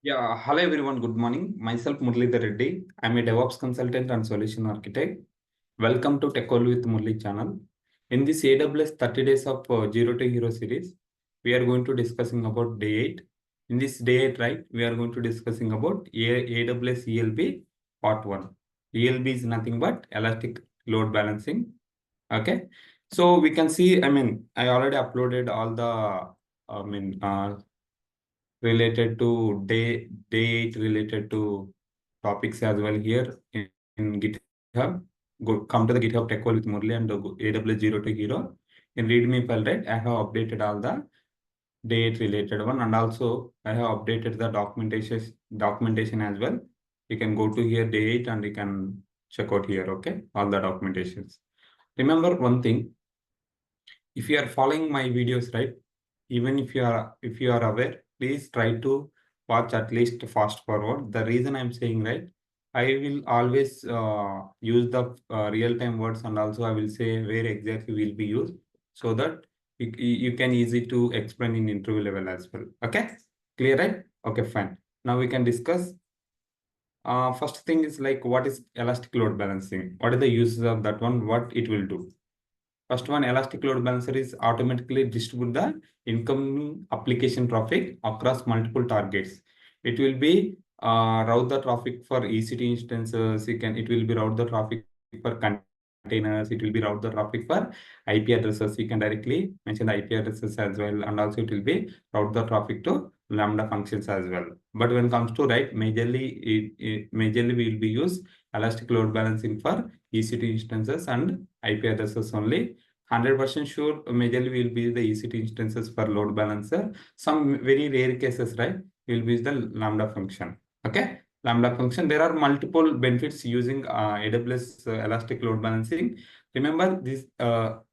Yeah, hello everyone. Good morning. Myself Muralidhar Reddy. I'm a DevOps consultant and solution architect. Welcome to Tech All with Murli channel. In this AWS 30 days of Zero to Hero series, we are going to discussing about day 8. In this day 8, right, we are going to discussing about AWS ELB part 1. ELB is nothing but Elastic Load Balancing. Okay. So we can see, I already uploaded all the, related to day 8 related to topics as well here in GitHub. Come to the GitHub Tech Call with Murli and AWS Zero to Hero. In README file, right? I have updated all the day 8 related one, and also I have updated the documentation as well. You can go to here day 8 and you can check out here, okay? All the documentations. Remember one thing, if you are following my videos, right? Even if you are aware, please try to watch at least fast forward. The reason I'm saying, right, I will always use the real-time words, and also I will say where exactly will be used, so that you can easy to explain in interview level as well. Okay, clear, right? Okay, fine. Now we can discuss. First thing is like, what is elastic load balancing? What are the uses of that one? What it will do? First one, Elastic Load Balancer is automatically distribute the incoming application traffic across multiple targets. It will be route the traffic for EC2 instances. It will be route the traffic for containers. It will be route the traffic for IP addresses. You can directly mention the IP addresses as well, and also it will be route the traffic to Lambda functions as well. But when it comes to majorly we will be use Elastic Load Balancing for EC2 instances and IP addresses only. 100% sure majorly will be the EC2 instances for load balancer. Some very rare cases, right, will be the Lambda function. Okay, Lambda function. There are multiple benefits using AWS Elastic Load Balancing. Remember this.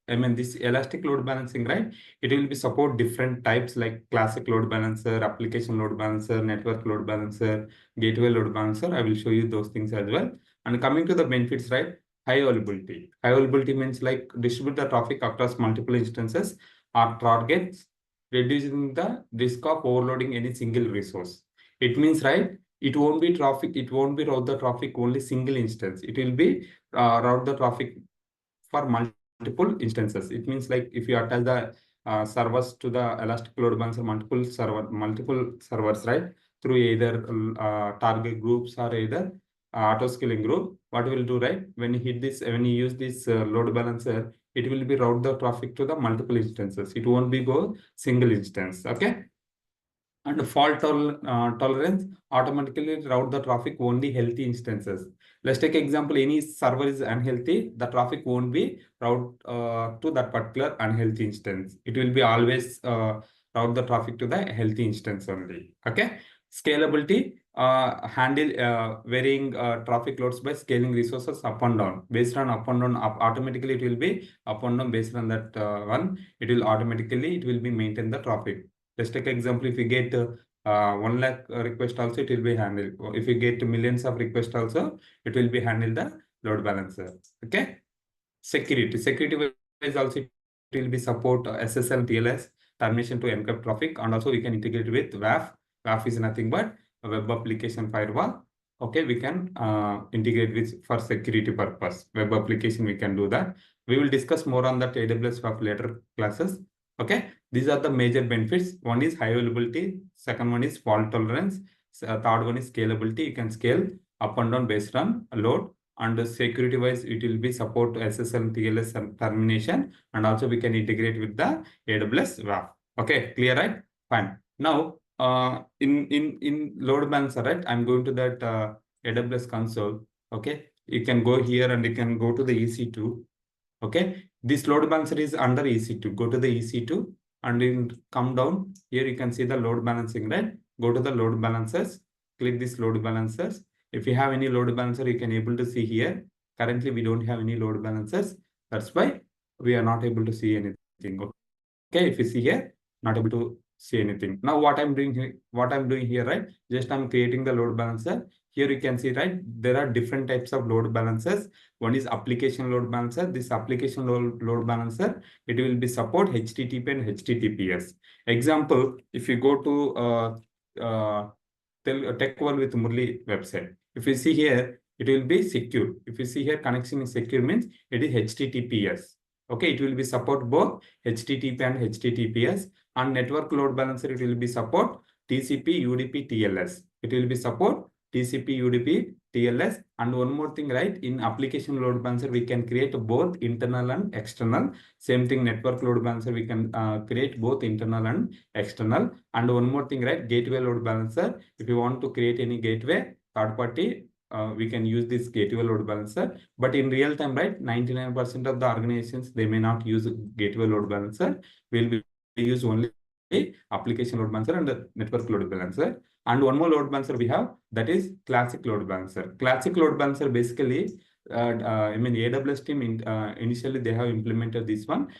This Elastic Load Balancing, right? It will be support different types like classic load balancer, application load balancer, network load balancer, gateway load balancer. I will show you those things as well. And coming to the benefits, right? High availability. High availability means like distribute the traffic across multiple instances or targets, reducing the risk of overloading any single resource. It means, right, it won't be route the traffic only single instance. It will be route the traffic for multiple instances. It means like if you attach the servers to the Elastic Load Balancer, multiple servers, right, through either target groups or either auto scaling group, what will do, right, when you use this load balancer, it will be route the traffic to the multiple instances. It won't be go single instance. Okay. And tolerance automatically route the traffic only healthy instances. Let's take example, any server is unhealthy, the traffic won't be route to that particular unhealthy instance. It will be always route the traffic to the healthy instance only. Okay. Scalability, handle varying traffic loads by scaling resources up and down. Based on up and down, automatically it will be up and down. Based on that one, it will be maintain the traffic. Let's take example, if you get 1 lakh request also, it will be handled. If you get millions of requests also, it will be handled the load balancer. Okay. Security wise also, it will be support SSL TLS termination to encrypt traffic, and also we can integrate with WAF. WAF is nothing but a web application firewall. Okay, we can integrate with for security purpose. Web application, we can do that. We will discuss more on that AWS WAF later classes. Okay, these are the major benefits. One is high availability. Second one is fault tolerance. Third one is scalability. You can scale up and down based on load. And security wise, it will be support SSL TLS termination, and also we can integrate with the AWS WAF. Okay, clear, right? Fine. Now, in load balancer, right? I'm going to that AWS console. Okay, you can go here and you can go to the EC2. Okay, this load balancer is under EC2. Go to the EC2 and come down here. You can see the load balancing, right? Go to the load balancers. Click this load balancers. If you have any load balancer, you can able to see here. Currently, we don't have any load balancers. That's why we are not able to see anything. Okay, if you see here, not able to see anything. Now, what I'm doing here, right? Just I'm creating the load balancer. Here you can see, right, there are different types of load balancers. One is application load balancer. This application load balancer, it will be support HTTP and HTTPS. Example, if you go to Tech World with Murli website. If you see here, it will be secure. If you see here, connection is secure means it is HTTPS. Okay, it will be support both HTTP and HTTPS. And network load balancer, it will be support TCP, UDP, TLS. It will be support TCP, UDP, TLS. And one more thing, right? In application load balancer, we can create both internal and external. Same thing, network load balancer, we can create both internal and external. And one more thing, right? Gateway load balancer. If you want to create any gateway, third party, we can use this gateway load balancer. But in real time, right, 99% of the organizations, they may not use gateway load balancer. We'll be use only application load balancer and the network load balancer. And one more load balancer we have, that is classic load balancer. Classic load balancer basically, I mean, AWS team initially they have implemented this one.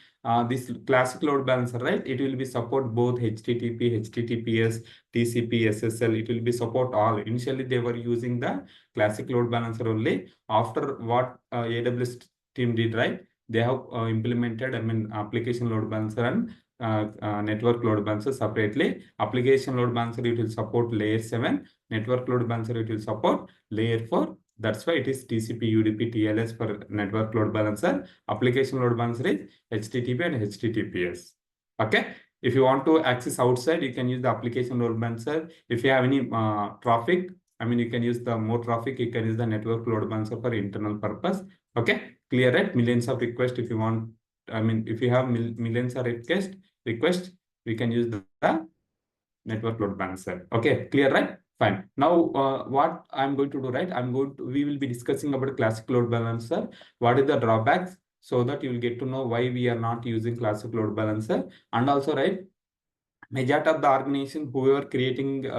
This classic load balancer, right? It will be support both HTTP, HTTPS, TCP, SSL. It will be support all. Initially they were using the classic load balancer only. After what AWS team did, right? They have implemented, I mean, application load balancer and network load balancer separately. Application load balancer, it will support layer 7. Network load balancer, it will support layer 4. That's why it is TCP, UDP, TLS for network load balancer. Application load balancer is HTTP and HTTPS. Okay. If you want to access outside, you can use the application load balancer. If you have any traffic, I mean, you can use the more traffic, you can use the network load balancer for internal purpose. Okay. Clear, right? Millions of requests if you want. I mean, if you have millions of requests, we can use the network load balancer. Okay, clear, right? Fine. Now, what I'm going to do, right? We will be discussing about classic load balancer. What is the drawbacks, so that you will get to know why we are not using classic load balancer. And also, right, majority of the organization who are creating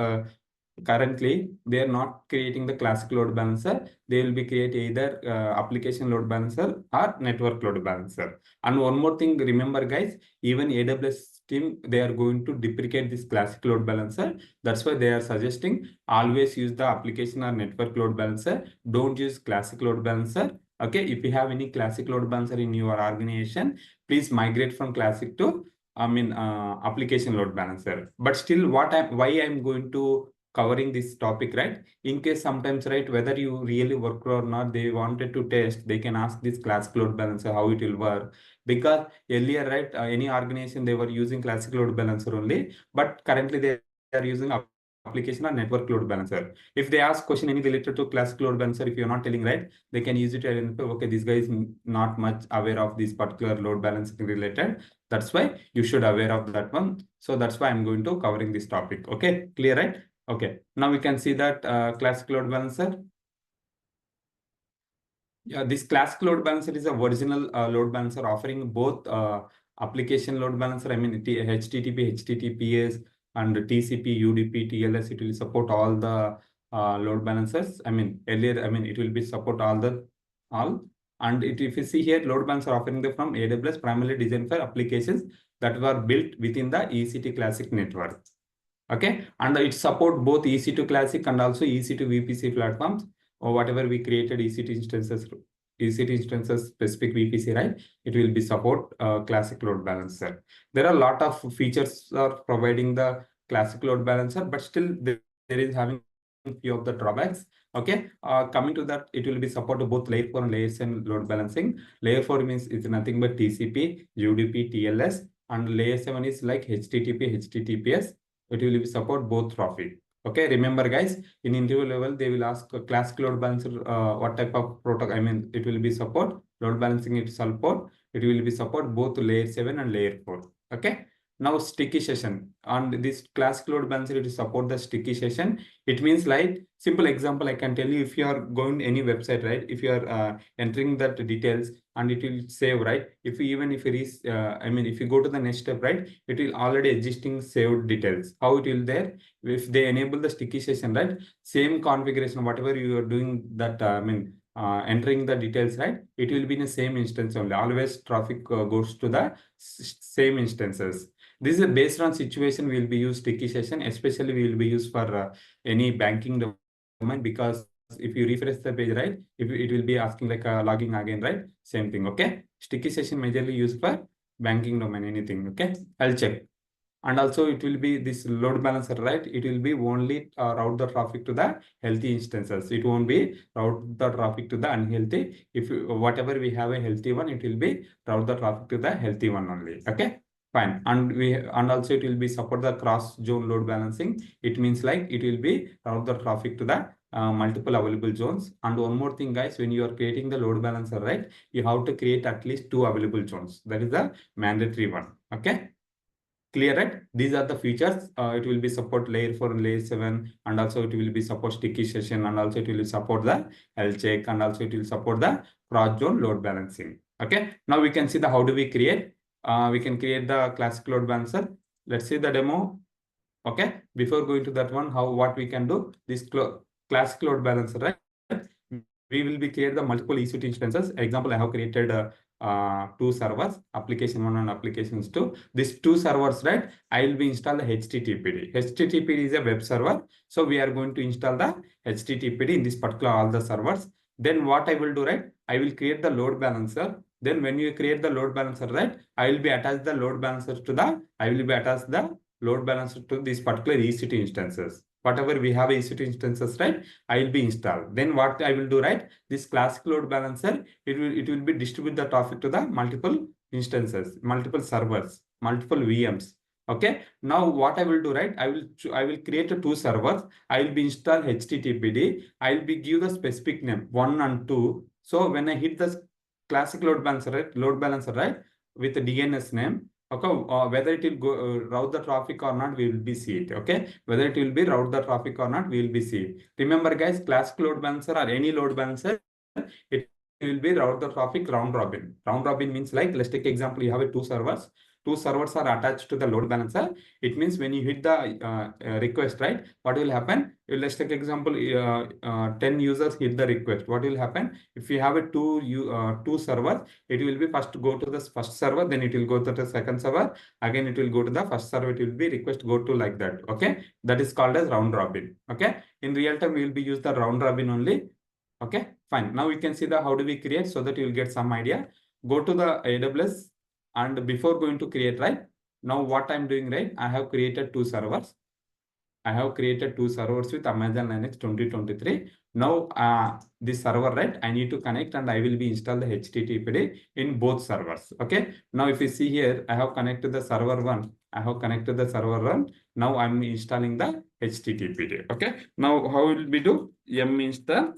currently, they are not creating the classic load balancer. They will be creating either application load balancer or network load balancer. And one more thing, remember guys, even AWS team, they are going to deprecate this classic load balancer. That's why they are suggesting always use the application or network load balancer. Don't use classic load balancer. Okay, if you have any classic load balancer in your organization, please migrate from classic to application load balancer. But still, why I'm going to covering this topic, right? In case sometimes, right, whether you really work or not, they wanted to test, they can ask this classic load balancer how it will work. Because earlier, right, any organization, they were using classic load balancer only, but currently they are using application or network load balancer. If they ask question any related to classic load balancer, if you're not telling, right, they can use it to identify, okay, this guy is not much aware of this particular load balancing related. That's why you should aware of that one. So that's why I'm going to covering this topic. Okay, clear, right? Okay, now we can see that classic load balancer. Yeah, this classic load balancer is a original load balancer offering both application load balancer, I mean HTTP, HTTPS, and TCP, UDP, TLS. It will support all the load balancers. I mean, earlier, I mean, it will be support all. And if you see here, load balancer offering from AWS, primarily designed for applications that were built within the EC2 classic network. Okay, and it support both EC2 classic and also EC2 VPC platforms, or whatever we created EC2 instances specific VPC, right? It will be support classic load balancer. There are a lot of features are providing the classic load balancer, but still there is having few of the drawbacks. Okay, coming to that, it will be support to both layer 4 and layer 7 load balancing. Layer 4 means it's nothing but TCP, UDP, TLS, and layer 7 is like HTTP, HTTPS. It will be support both traffic. Okay, remember guys, in interview level, they will ask a classic load balancer, what type of protocol, I mean, it will be support, load balancing it support, it will be support both layer 7 and layer 4. Okay, now sticky session. On this classic load balancer, it will support the sticky session. It means like, simple example, I can tell you, if you are going to any website, right, if you are entering that details, and it will save, right? If you if you go to the next step, right, it will already existing saved details. How it will there? If they enable the sticky session, right, same configuration, whatever you are doing that, entering the details, right, it will be in the same instance only. Always traffic goes to the same instances. This is based on situation. We will be use sticky session, especially we will be used for any banking domain, because if you refresh the page, right, if it will be asking like logging again, right? Same thing. Okay, sticky session majorly used for banking domain, anything. Okay, I'll check. And also it will be this load balancer, right? It will be only route the traffic to the healthy instances. It won't be route the traffic to the unhealthy. If whatever we have a healthy one, it will be route the traffic to the healthy one only. Okay, fine. And also it will be support the cross zone load balancing. It means like it will be route the traffic to the multiple available zones. And one more thing, guys, when you are creating the load balancer, right, you have to create at least 2 available zones. That is the mandatory one. Okay, clear, right? These are the features. It will be support layer 4 and layer 7, and also it will be support sticky session, and also it will support the health check, and also it will support the cross zone load balancing. Okay, now we can see the how do we create. We can create the classic load balancer. Let's see the demo. Okay, before going to that one, what we can do, this classic load balancer, right? We will be create the multiple EC2 instances. Example, I have created 2 servers, application 1 and applications 2. These 2 servers, right? I will be install the HTTPD. HTTPD is a web server. So we are going to install the HTTPD in this particular all the servers. Then what I will do, right? I will create the load balancer. Then when you create the load balancer, right? I will be attached the load balancer to the, I will be attached the load balancer to these particular EC2 instances. Whatever we have EC2 instances, right? I will be installed. Then what I will do, right? This classic load balancer, it will be distribute the traffic to the multiple instances, multiple servers, multiple VMs. Okay. Now what I will do, right? I will create 2 servers. I will be install HTTPD. I will be give the specific name 1 and 2. So when I hit the classic load balancer, right, with the DNS name. Okay, whether it will go route the traffic or not, we will be see it. Okay, whether it will be route the traffic or not, we will be see it. Remember, guys, classic load balancer or any load balancer, it will be route the traffic round robin. Round robin means like, let's take example, you have 2 servers. 2 servers are attached to the load balancer. It means when you hit the request, right, what will happen? Let's take example, 10 users hit the request. What will happen? If you have a 2 servers, it will be first go to the first server, then it will go to the second server. Again, it will go to the first server. It will be request go to like that. Okay, that is called as round robin. Okay, in real time, we will be use the round robin only. Okay, fine. Now we can see the how do we create so that you will get some idea. Go to the AWS, and before going to create, right? Now what I'm doing, right? I have created 2 servers. I have created 2 servers with Amazon Linux 2023. Now this server, right? I need to connect and I will be install the HTTPD in both servers. Okay. Now if you see here, I have connected the server 1. I have connected the server 1. Now I'm installing the HTTPD. Okay. Now how will we do? Yum install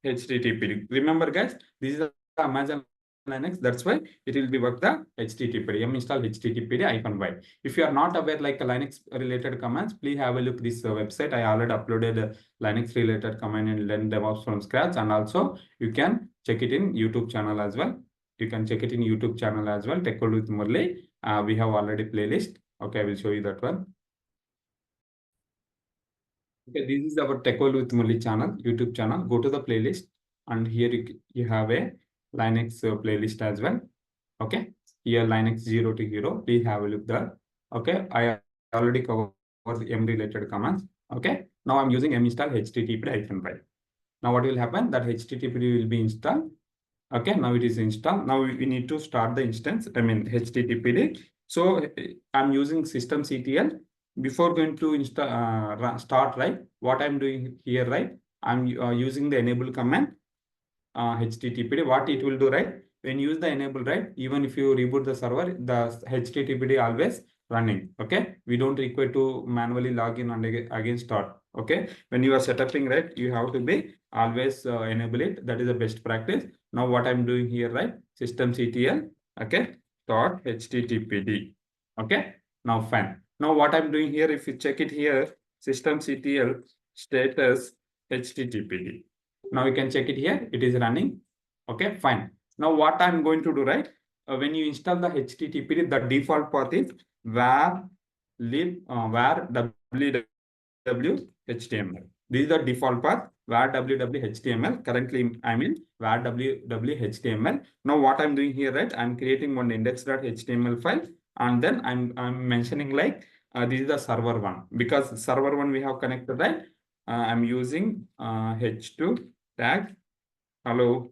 HTTPD. Remember, guys, this is the Amazon Linux. That's why it will be work the HTTPD. Yum install HTTPD-y. If you are not aware like Linux related commands, please have a look this website. I already uploaded Linux related command and learn DevOps from scratch. And also you can check it in YouTube channel as well. You can check it in YouTube channel as well. Tech Code with Murli. We have already playlist. Okay, I will show you that one. Okay, this is our Tech Code with Murli channel, YouTube channel. Go to the playlist, and here you have a Linux playlist as well. Okay, here Linux 0 to hero. Please have a look there. Okay, I already covered the M related commands. Okay, now I'm using M install HTTPD-y. Now what will happen? That HTTPD will be installed. Okay, now it is installed. Now we need to start the instance. I mean HTTPD. So I'm using systemctl. Before going to install start, right? What I'm doing here, right? I'm using the enable command. HTTPD. What it will do, right? When you use the enable, right? Even if you reboot the server, the HTTPD always running. Okay, we don't require to manually log in and again start. Okay, when you are setting, right, you have to be always enable it. That is the best practice. Now what I'm doing here, right? Systemctl. Okay, dot HTTPD. Okay, now fine. Now what I'm doing here, if you check it here, systemctl status HTTPD. Now you can check it here. It is running. Okay, fine. Now what I'm going to do, right? When you install the HTTPD, the default path is var lib var www html. This is the default path var www html. Currently, I'm in var www html. Now what I'm doing here, right? I'm creating one index.html file, and then I'm mentioning like this is the server 1, because server 1 we have connected, right? I'm using h2 tag hello.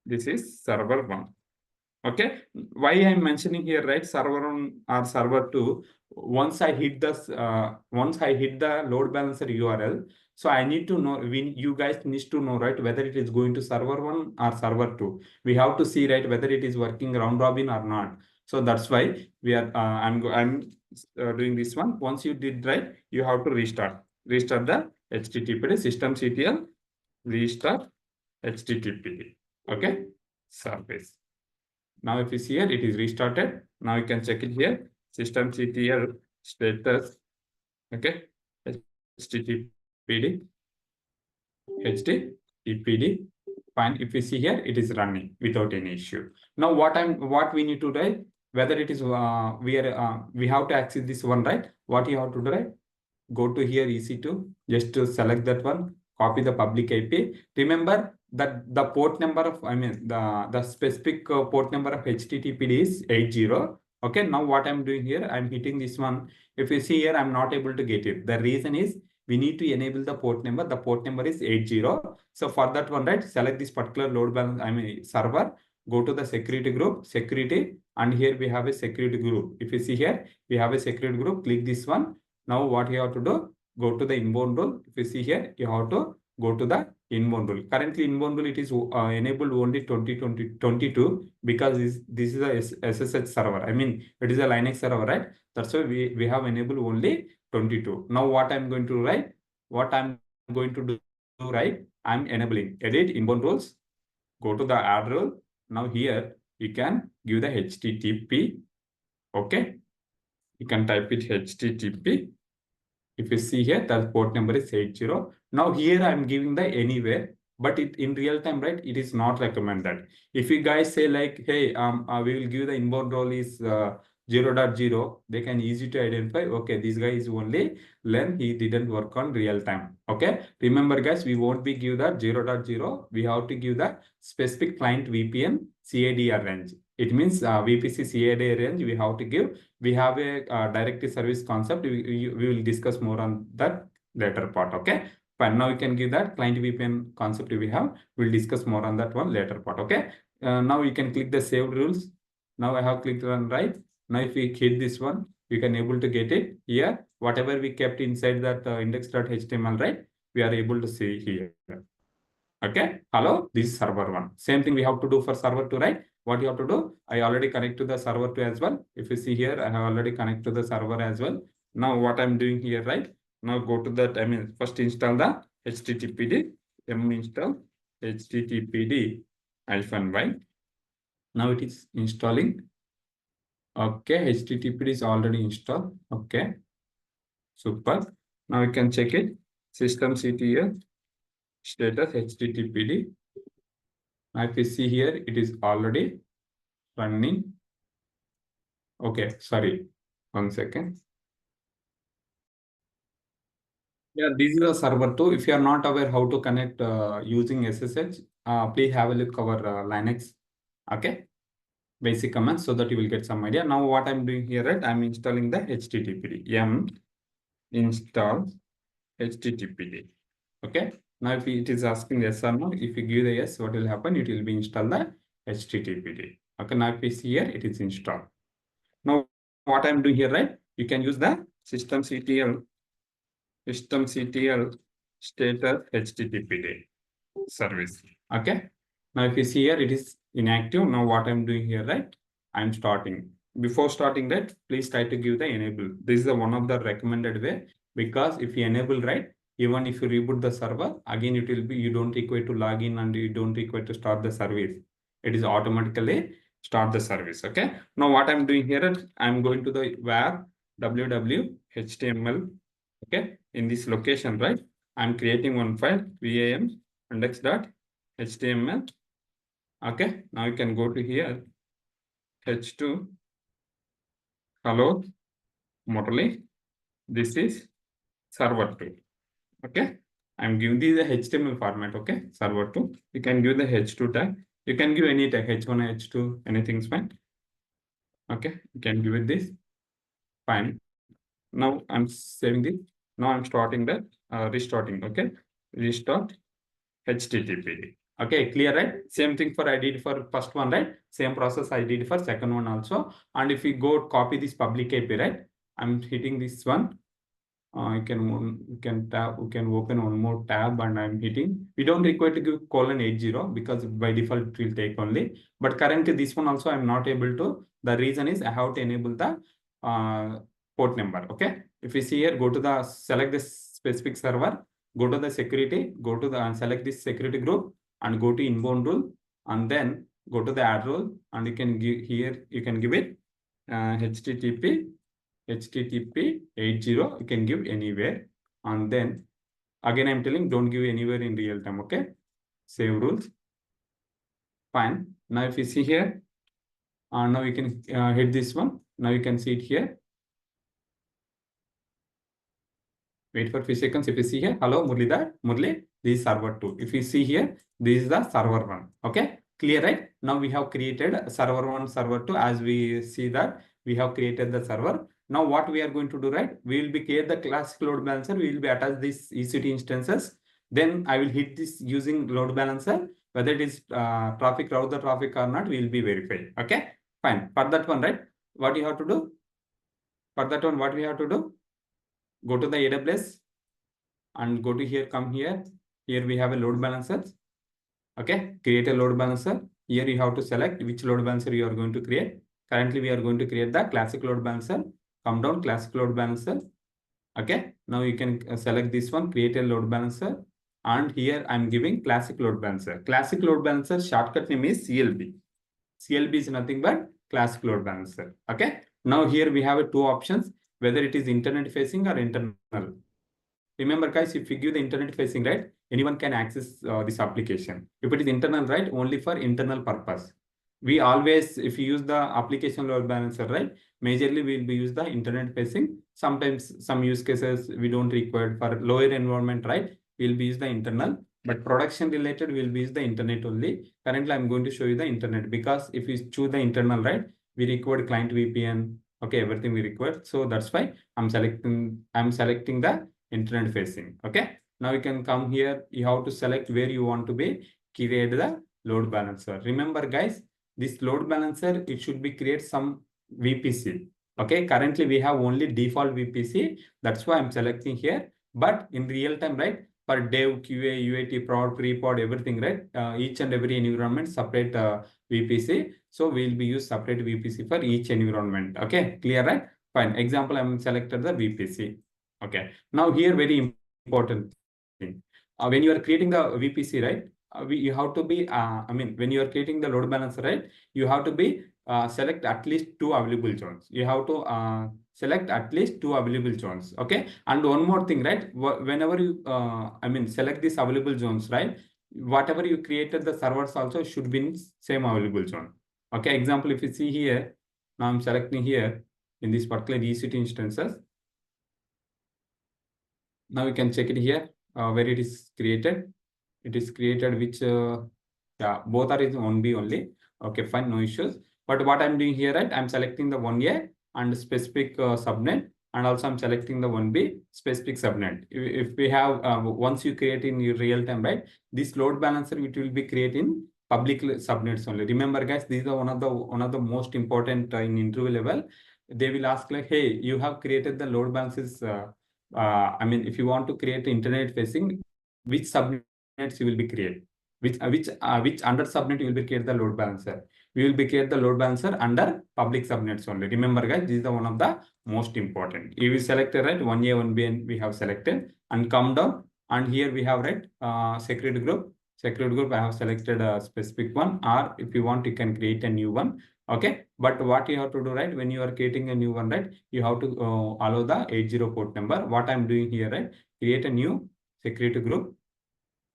This is server 1. Okay, why I'm mentioning here, right? Server 1 or server 2. Once I hit the load balancer URL, so I need to know. You guys need to know, right, whether it is going to server 1 or server 2. We have to see, right, whether it is working round robin or not. So that's why we are. I'm doing this one. Once you did right, you have to restart. Restart the HTTP systemctl restart HTTP. Okay, service. Now, if you see here, it is restarted. Now you can check it here. Systemctl status. Okay. HTTPD. HTTPD. Fine. If you see here, it is running without any issue. Now, what we need to do, whether it is we have to access this one, right? What you have to do, right? Go to here EC2, just to select that one, copy the public IP. Remember that the port number of, the specific port number of HTTPD is 80. Okay, now what I'm doing here, I'm hitting this one. If you see here, I'm not able to get it. The reason is we need to enable the port number. The port number is 80. So for that one, right, select this particular load balance, server, go to the security group, security, and here we have a security group. If you see here, we have a security group, click this one. Now what you have to do, go to the inbound rule. If you see here, you have to go to the inbound rule. Currently inbound rule, it is enabled only 2022 because this is a SSH server. I mean, it is a Linux server, right? That's why we have enabled only 22. Now what I'm going to write, what I'm going to do, right? I'm enabling edit inbound rules, go to the add rule. Now here you can give the HTTP. Okay. You can type it HTTP. If you see here, the port number is 80. Now here I'm giving the anywhere, but in real time, right, it is not recommended. If you guys say like, hey, we will give the inbound role is 0.0, they can easy to identify. Okay, this guy is only learn, he didn't work on real time. Okay, remember guys, we won't be give that 0.0. We have to give the specific client VPN CADR range. It means VPC CADR range we have to give. We have a directory service concept. We will discuss more on that later part. Okay. But now you can give that client VPN concept we have. We'll discuss more on that one later part. Okay. Now you can click the saved rules. Now I have clicked on right. Now if we hit this one, you can able to get it here. Whatever we kept inside that index.html, right? We are able to see here. Okay. Hello. This is server 1. Same thing we have to do for server 2, right? What you have to do, I already connect to the server 2 as well. If you see here, I have already connected to the server as well. Now what I'm doing here, right? Now go to that, first install the HTTPD, install HTTPD -y. Now it is installing. Okay, HTTPD is already installed. Okay, super. Now you can check it. Systemctl status HTTPD. Now if you see here, it is already running. Okay, sorry, 1 second. Yeah, this is a server 2. If you are not aware how to connect using SSH, please have a look our Linux, okay, basic commands so that you will get some idea. Now what I'm doing here, right, I'm installing the HTTPD. Install HTTPD. Okay. Now if it is asking yes or no, if you give the yes, what will happen? It will be install the HTTPD. Okay. Now if you see here, it is installed. Now what I'm doing here, right? You can use the systemctl status HTTPD service. Okay. Now if you see here, it is inactive. Now what I'm doing here, right? I'm starting. Before starting that, please try to give the enable. This is one of the recommended way, because if you enable, right, even if you reboot the server, again it will be, you don't require to log in and you don't require to start the service. It is automatically start the service. Okay. Now what I'm doing here, I'm going to the where www html. Okay. In this location, right, I'm creating one file vam index.html. Okay. Now you can go to here h2 hello Morley. This is server 2. Okay. I'm giving this the HTML format. Okay. Server 2. You can give the h2 tag. You can give any tag, h1, h2, anything's fine. Okay. You can give it this. Fine. Now I'm saving this. Now I'm starting the restarting. Okay. Restart HTTPD. Okay, clear, right? Same thing for I did for first one, right? Same process I did for second one also. And if we go copy this public IP, right? I'm hitting this one. You can open one more tab and I'm hitting. We don't require to give :80 because by default it will take only. But currently this one also I'm not able to. The reason is I have to enable the port number. Okay. If you see here, go to the select this specific server, go to the security, go to the select this security group and go to inbound rule and then go to the add rule and you can give here, you can give it HTTP 80, you can give anywhere. And then again, I'm telling don't give anywhere in real time. Okay. Save rules. Fine. Now, if you see here, now you can hit this one. Now you can see it here. Wait for a few seconds. If you see here, hello, Murli, this is server 2. If you see here, this is the server 1. Okay. Clear, right? Now we have created server 1, server 2. As we see that we have created the server. Now what we are going to do, right? We will be create the classic load balancer. We will be attach these EC2 instances. Then I will hit this using load balancer. Whether it is traffic, route the traffic or not, we will be verified. Okay. Fine. For that one, right? What you have to do? For that one, what we have to do? Go to the AWS and go to here, come here. Here we have a load balancer. Okay, create a load balancer. Here you have to select which load balancer you are going to create. Currently, we are going to create the classic load balancer. Come down, classic load balancer. Okay, now you can select this one, create a load balancer. And here I'm giving classic load balancer. Classic load balancer shortcut name is CLB. CLB is nothing but classic load balancer. Okay, now here we have two options, whether it is internet facing or internal. Remember guys, if you give the internet facing, right, anyone can access this application. If it is internal, right, only for internal purpose. We always, if you use the application load balancer, right, majorly we will be use the internet facing. Sometimes some use cases we don't require for lower environment, right, we'll be use the internal, but production related we'll be use the internet only. Currently, I'm going to show you the internet because if you choose the internal, right, we require client VPN. Okay, everything we require. So that's why I'm selecting the internet facing. Okay, now you can come here. You have to select where you want to be create the load balancer. Remember guys, this load balancer, it should be create some VPC. Okay, currently we have only default VPC. That's why I'm selecting here. But in real time, right, for dev, QA, UAT, prod, pre-prod, everything, right, each and every environment separate VPC. So we'll be use separate VPC for each environment. Okay, clear, right? Fine. Example, I'm selected the VPC. Okay, now here very important thing. When you are creating the VPC, right, you have to be, when you are creating the load balancer, right, you have to be select at least 2 available zones. You have to select at least 2 available zones. Okay, and one more thing, right, whenever you, select these available zones, right, whatever you created, the servers also should be in same available zone. Okay, example, if you see here, now I'm selecting here in this particular EC2 instances. Now we can check it here where it is created. It is created which, both are in 1B only. Okay, fine, no issues. But what I'm doing here, right, I'm selecting the 1A and specific subnet, and also I'm selecting the 1B specific subnet. If we have, once you create in your real time, right, this load balancer, it will be creating public subnets only. Remember guys, these are one of the most important in interview level. They will ask like, hey, you have created the load balancers. If you want to create internet facing, which subnets you will be create, which under subnet you will be create the load balancer. We will be create the load balancer under public subnets only. Remember guys, this is the one of the most important. You will select right 1A, 1B, and we have selected, and come down, and here we have right security group. Security group, I have selected a specific one, or if you want, you can create a new one. Okay, but what you have to do, right, when you are creating a new one, right, you have to allow the 80 port number. What I'm doing here, right, create a new security group.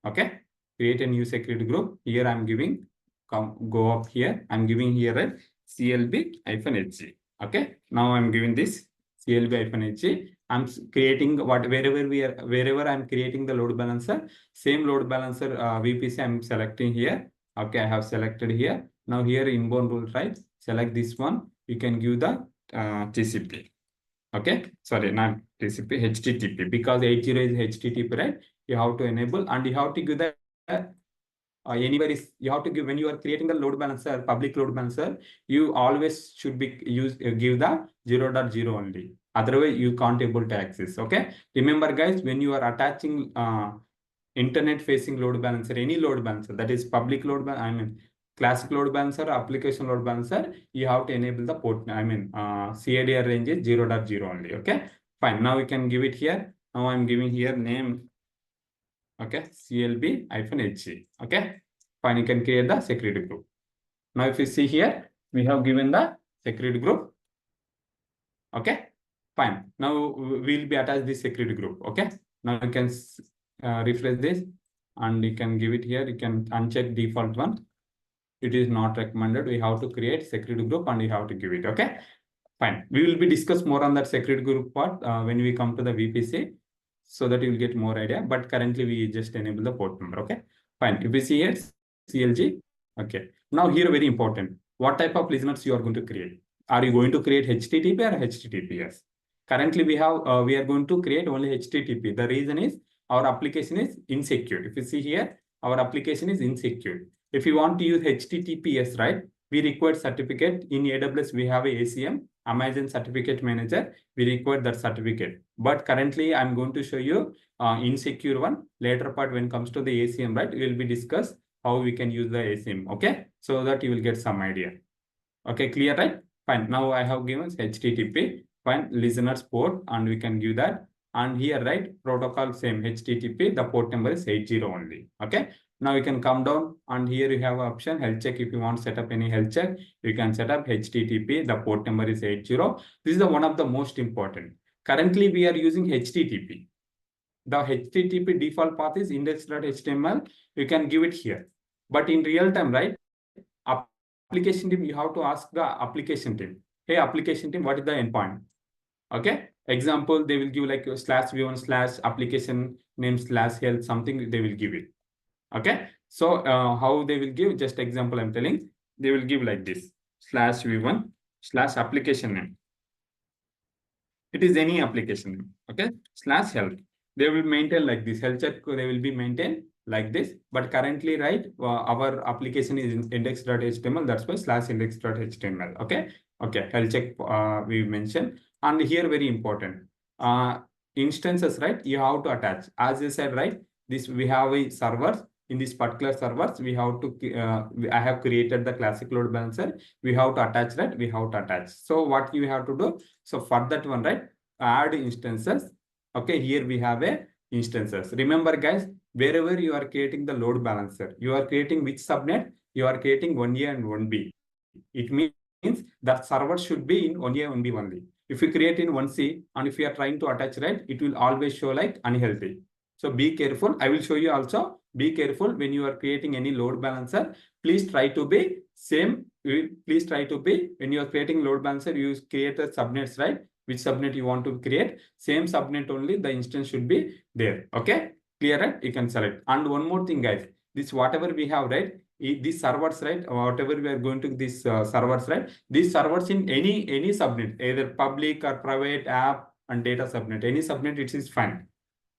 Okay, create a new security group. Here I'm giving, go up here, I'm giving here, right, CLB-HG. Okay, now I'm giving this CLB-HG. I'm creating wherever I'm creating the load balancer, same load balancer VPC I'm selecting here. Okay, I have selected here. Now here inbound rule, right, select this one. You can give the TCP. Okay, sorry, not TCP, HTTP, because 80 is HTTP, right? You have to enable, and you have to give the anywhere is, you have to give, when you are creating the load balancer, public load balancer, you always should be give the 0.0 only. Otherwise, you can't able to access. Okay. Remember, guys, when you are attaching internet facing load balancer, any load balancer, that is public load, classic load balancer, application load balancer, you have to enable the port, CADR range is 0.0 only. Okay. Fine. Now we can give it here. Now I'm giving here name. Okay. CLB-HG. Okay. Fine. You can create the security group. Now, if you see here, we have given the security group. Okay. Fine. Now we'll be attached this security group. Okay. Now you can refresh this and you can give it here. You can uncheck default one. It is not recommended. We have to create security group and we have to give it. Okay. Fine. We will be discuss more on that security group part when we come to the VPC, so that you will get more idea. But currently we just enable the port number. Okay. Fine. If we see here, CLG. Okay. Now here very important. What type of listeners you are going to create? Are you going to create HTTP or HTTPS? Currently we have we are going to create only HTTP. The reason is our application is insecure. If you see here, our application is insecure. If you want to use HTTPS, right? We require certificate. In AWS, we have a ACM, Amazon Certificate Manager. We require that certificate. But currently, I'm going to show you insecure one. Later part, when it comes to the ACM, right? We will be discuss how we can use the ACM. Okay, so that you will get some idea. Okay, clear, right? Fine. Now I have given HTTP. Fine, listeners port, and we can give that. And here, right, protocol same HTTP. The port number is 80 only. Okay. Now you can come down and here you have an option health check. If you want to set up any health check, you can set up HTTP. The port number is 80. This is the one of the most important. Currently, we are using HTTP. The HTTP default path is index.html. You can give it here. But in real time, right, application team, you have to ask the application team. Hey, application team, what is the endpoint? Okay. Example, they will give like /v1/ application name /health, something they will give it. Okay. So how they will give, just example I'm telling, they will give like this /v1/ application name. It is any application name. Okay. /health. They will maintain like this. Health check, they will be maintained like this. But currently, right, our application is index.html. That's why /index.html. Okay. Okay. Health check we mentioned. And here very important. Instances, right? You have to attach. As I said, right? This we have a server. In this particular servers, we have to, I have created the classic load balancer. We have to attach that. We have to attach. So what you have to do? So for that one, right? Add instances. Okay, here we have a instances. Remember, guys, wherever you are creating the load balancer, you are creating which subnet? You are creating 1A and 1B. It means that server should be in 1A, 1B only. If you create in 1C and if you are trying to attach, right, it will always show like unhealthy. So be careful. I will show you also. Be careful when you are creating any load balancer. Please try to be same. Please try to be, when you are creating load balancer, you create a subnets, right? Which subnet you want to create. Same subnet only, the instance should be there. Okay. Clear, right? You can select. And one more thing, guys. This whatever we have, right? These servers, right? Whatever we are going to these servers, right? These servers in any subnet, either public or private app and data subnet, any subnet, it is fine.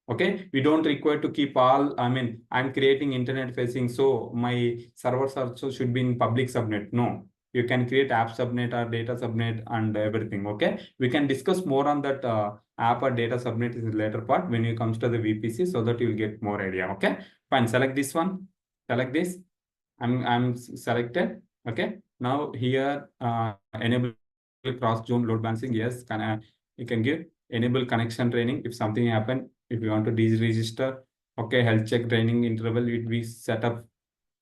Okay, we don't require to keep all, I'm creating internet facing, so my servers also should be in public subnet. No, you can create app subnet or data subnet and everything. Okay, we can discuss more on that app or data subnet is the later part when it comes to the VPC, so that you'll get more idea. Okay, fine. Select this one. Select this. I'm selected. Okay, now here enable cross zone load balancing. Yes, you can give enable connection training if something happen. If you want to deregister, okay, health check training interval will be set up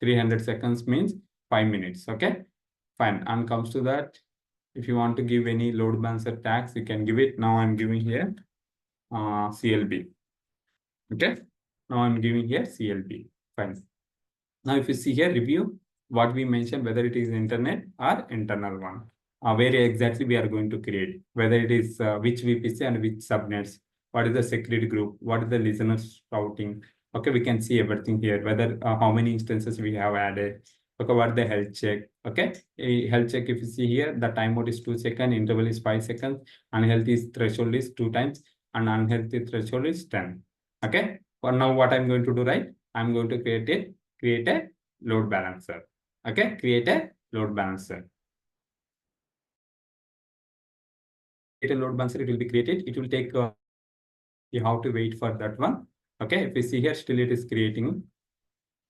300 seconds means 5 minutes. Okay, fine. And comes to that, if you want to give any load balancer tags, you can give it. Now I'm giving here CLB. Okay, now I'm giving here CLB. Fine. Now if you see here review, what we mentioned, whether it is internet or internal one, where exactly we are going to create, whether it is which VPC and which subnets. What is the security group? What is the listeners routing? Okay, we can see everything here, whether how many instances we have added. Okay, what is the health check? Okay, health check, if you see here, the timeout is 2 seconds, interval is 5 seconds, unhealthy threshold is 2 times, and unhealthy threshold is 10. Okay, for now, what I'm going to do, right? I'm going to create a load balancer. Okay, create a load balancer. Create a load balancer, it will be created. It will take, you have to wait for that one. Okay, if you see here, still it is creating.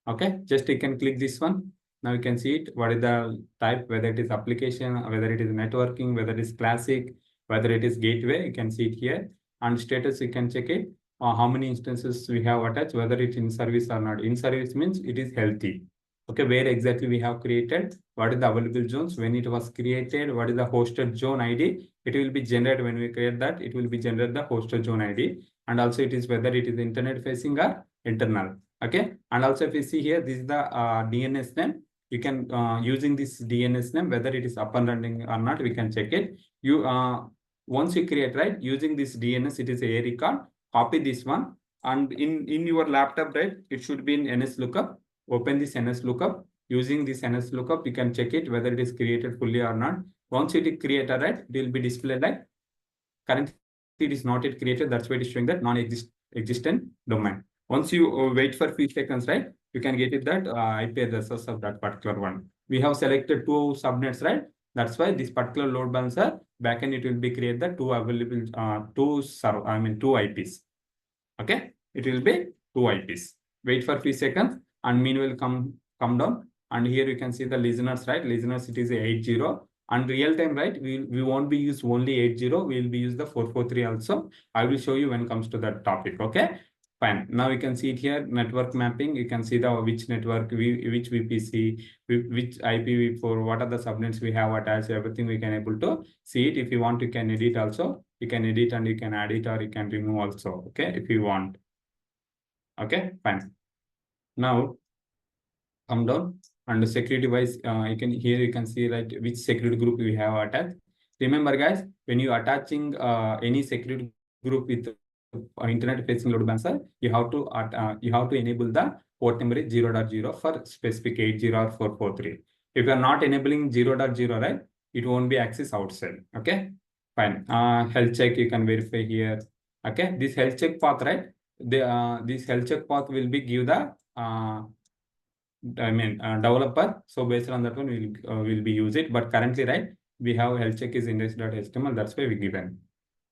Okay, just you can click this one. Now you can see it. What is the type, whether it is application, whether it is networking, whether it is classic, whether it is gateway, you can see it here. And status, you can check it. How many instances we have attached, whether it's in service or not. In service means it is healthy. Okay, where exactly we have created, what is the available zones, when it was created, what is the hosted zone ID. It will be generated when we create that, it will be generated the hosted zone ID. And also it is whether it is internet facing or internal. Okay, and also if you see here, this is the DNS name. You can using this DNS name, whether it is up and running or not, we can check it. You once you create, right, using this DNS, it is a record. Copy this one, and in your laptop, right, it should be in NS lookup. Open this NS lookup. Using this NS lookup, you can check it whether it is created fully or not. Once it is created, right, it will be displayed like currently it is not yet created. That's why it is showing that non-existent domain. Once you wait for few seconds, right, you can get it that IP addresses of that particular one. We have selected 2 subnets, right? That's why this particular load balancer backend, it will be create the 2 available, 2 IPs. Okay, it will be 2 IPs. Wait for few seconds, and meanwhile come down, and here you can see the listeners, right? Listeners, it is a 80, and real time, right? We won't be use only 80. We will be use the 443 also. I will show you when it comes to that topic. Okay. Fine. Now you can see it here, network mapping. You can see the which network, which VPC, which IPv4, what are the subnets we have attached, everything we can able to see it. If you want, you can edit also. You can edit and you can add it, or you can remove also. Okay, if you want. Okay, fine. Now come down, and security wise, you can here you can see like which security group we have attached. Remember, guys, when you attaching any security group with internet facing load balancer, you have to enable the port number is 0.0 for specific 80 or 443. If you are not enabling 0.0, right, it won't be accessed outside. Okay, fine. Health check, you can verify here. Okay, this health check path, right? This health check path will be give the developer. So based on that one, we'll be use it. But currently, right, we have health check is index.html. That's why we given.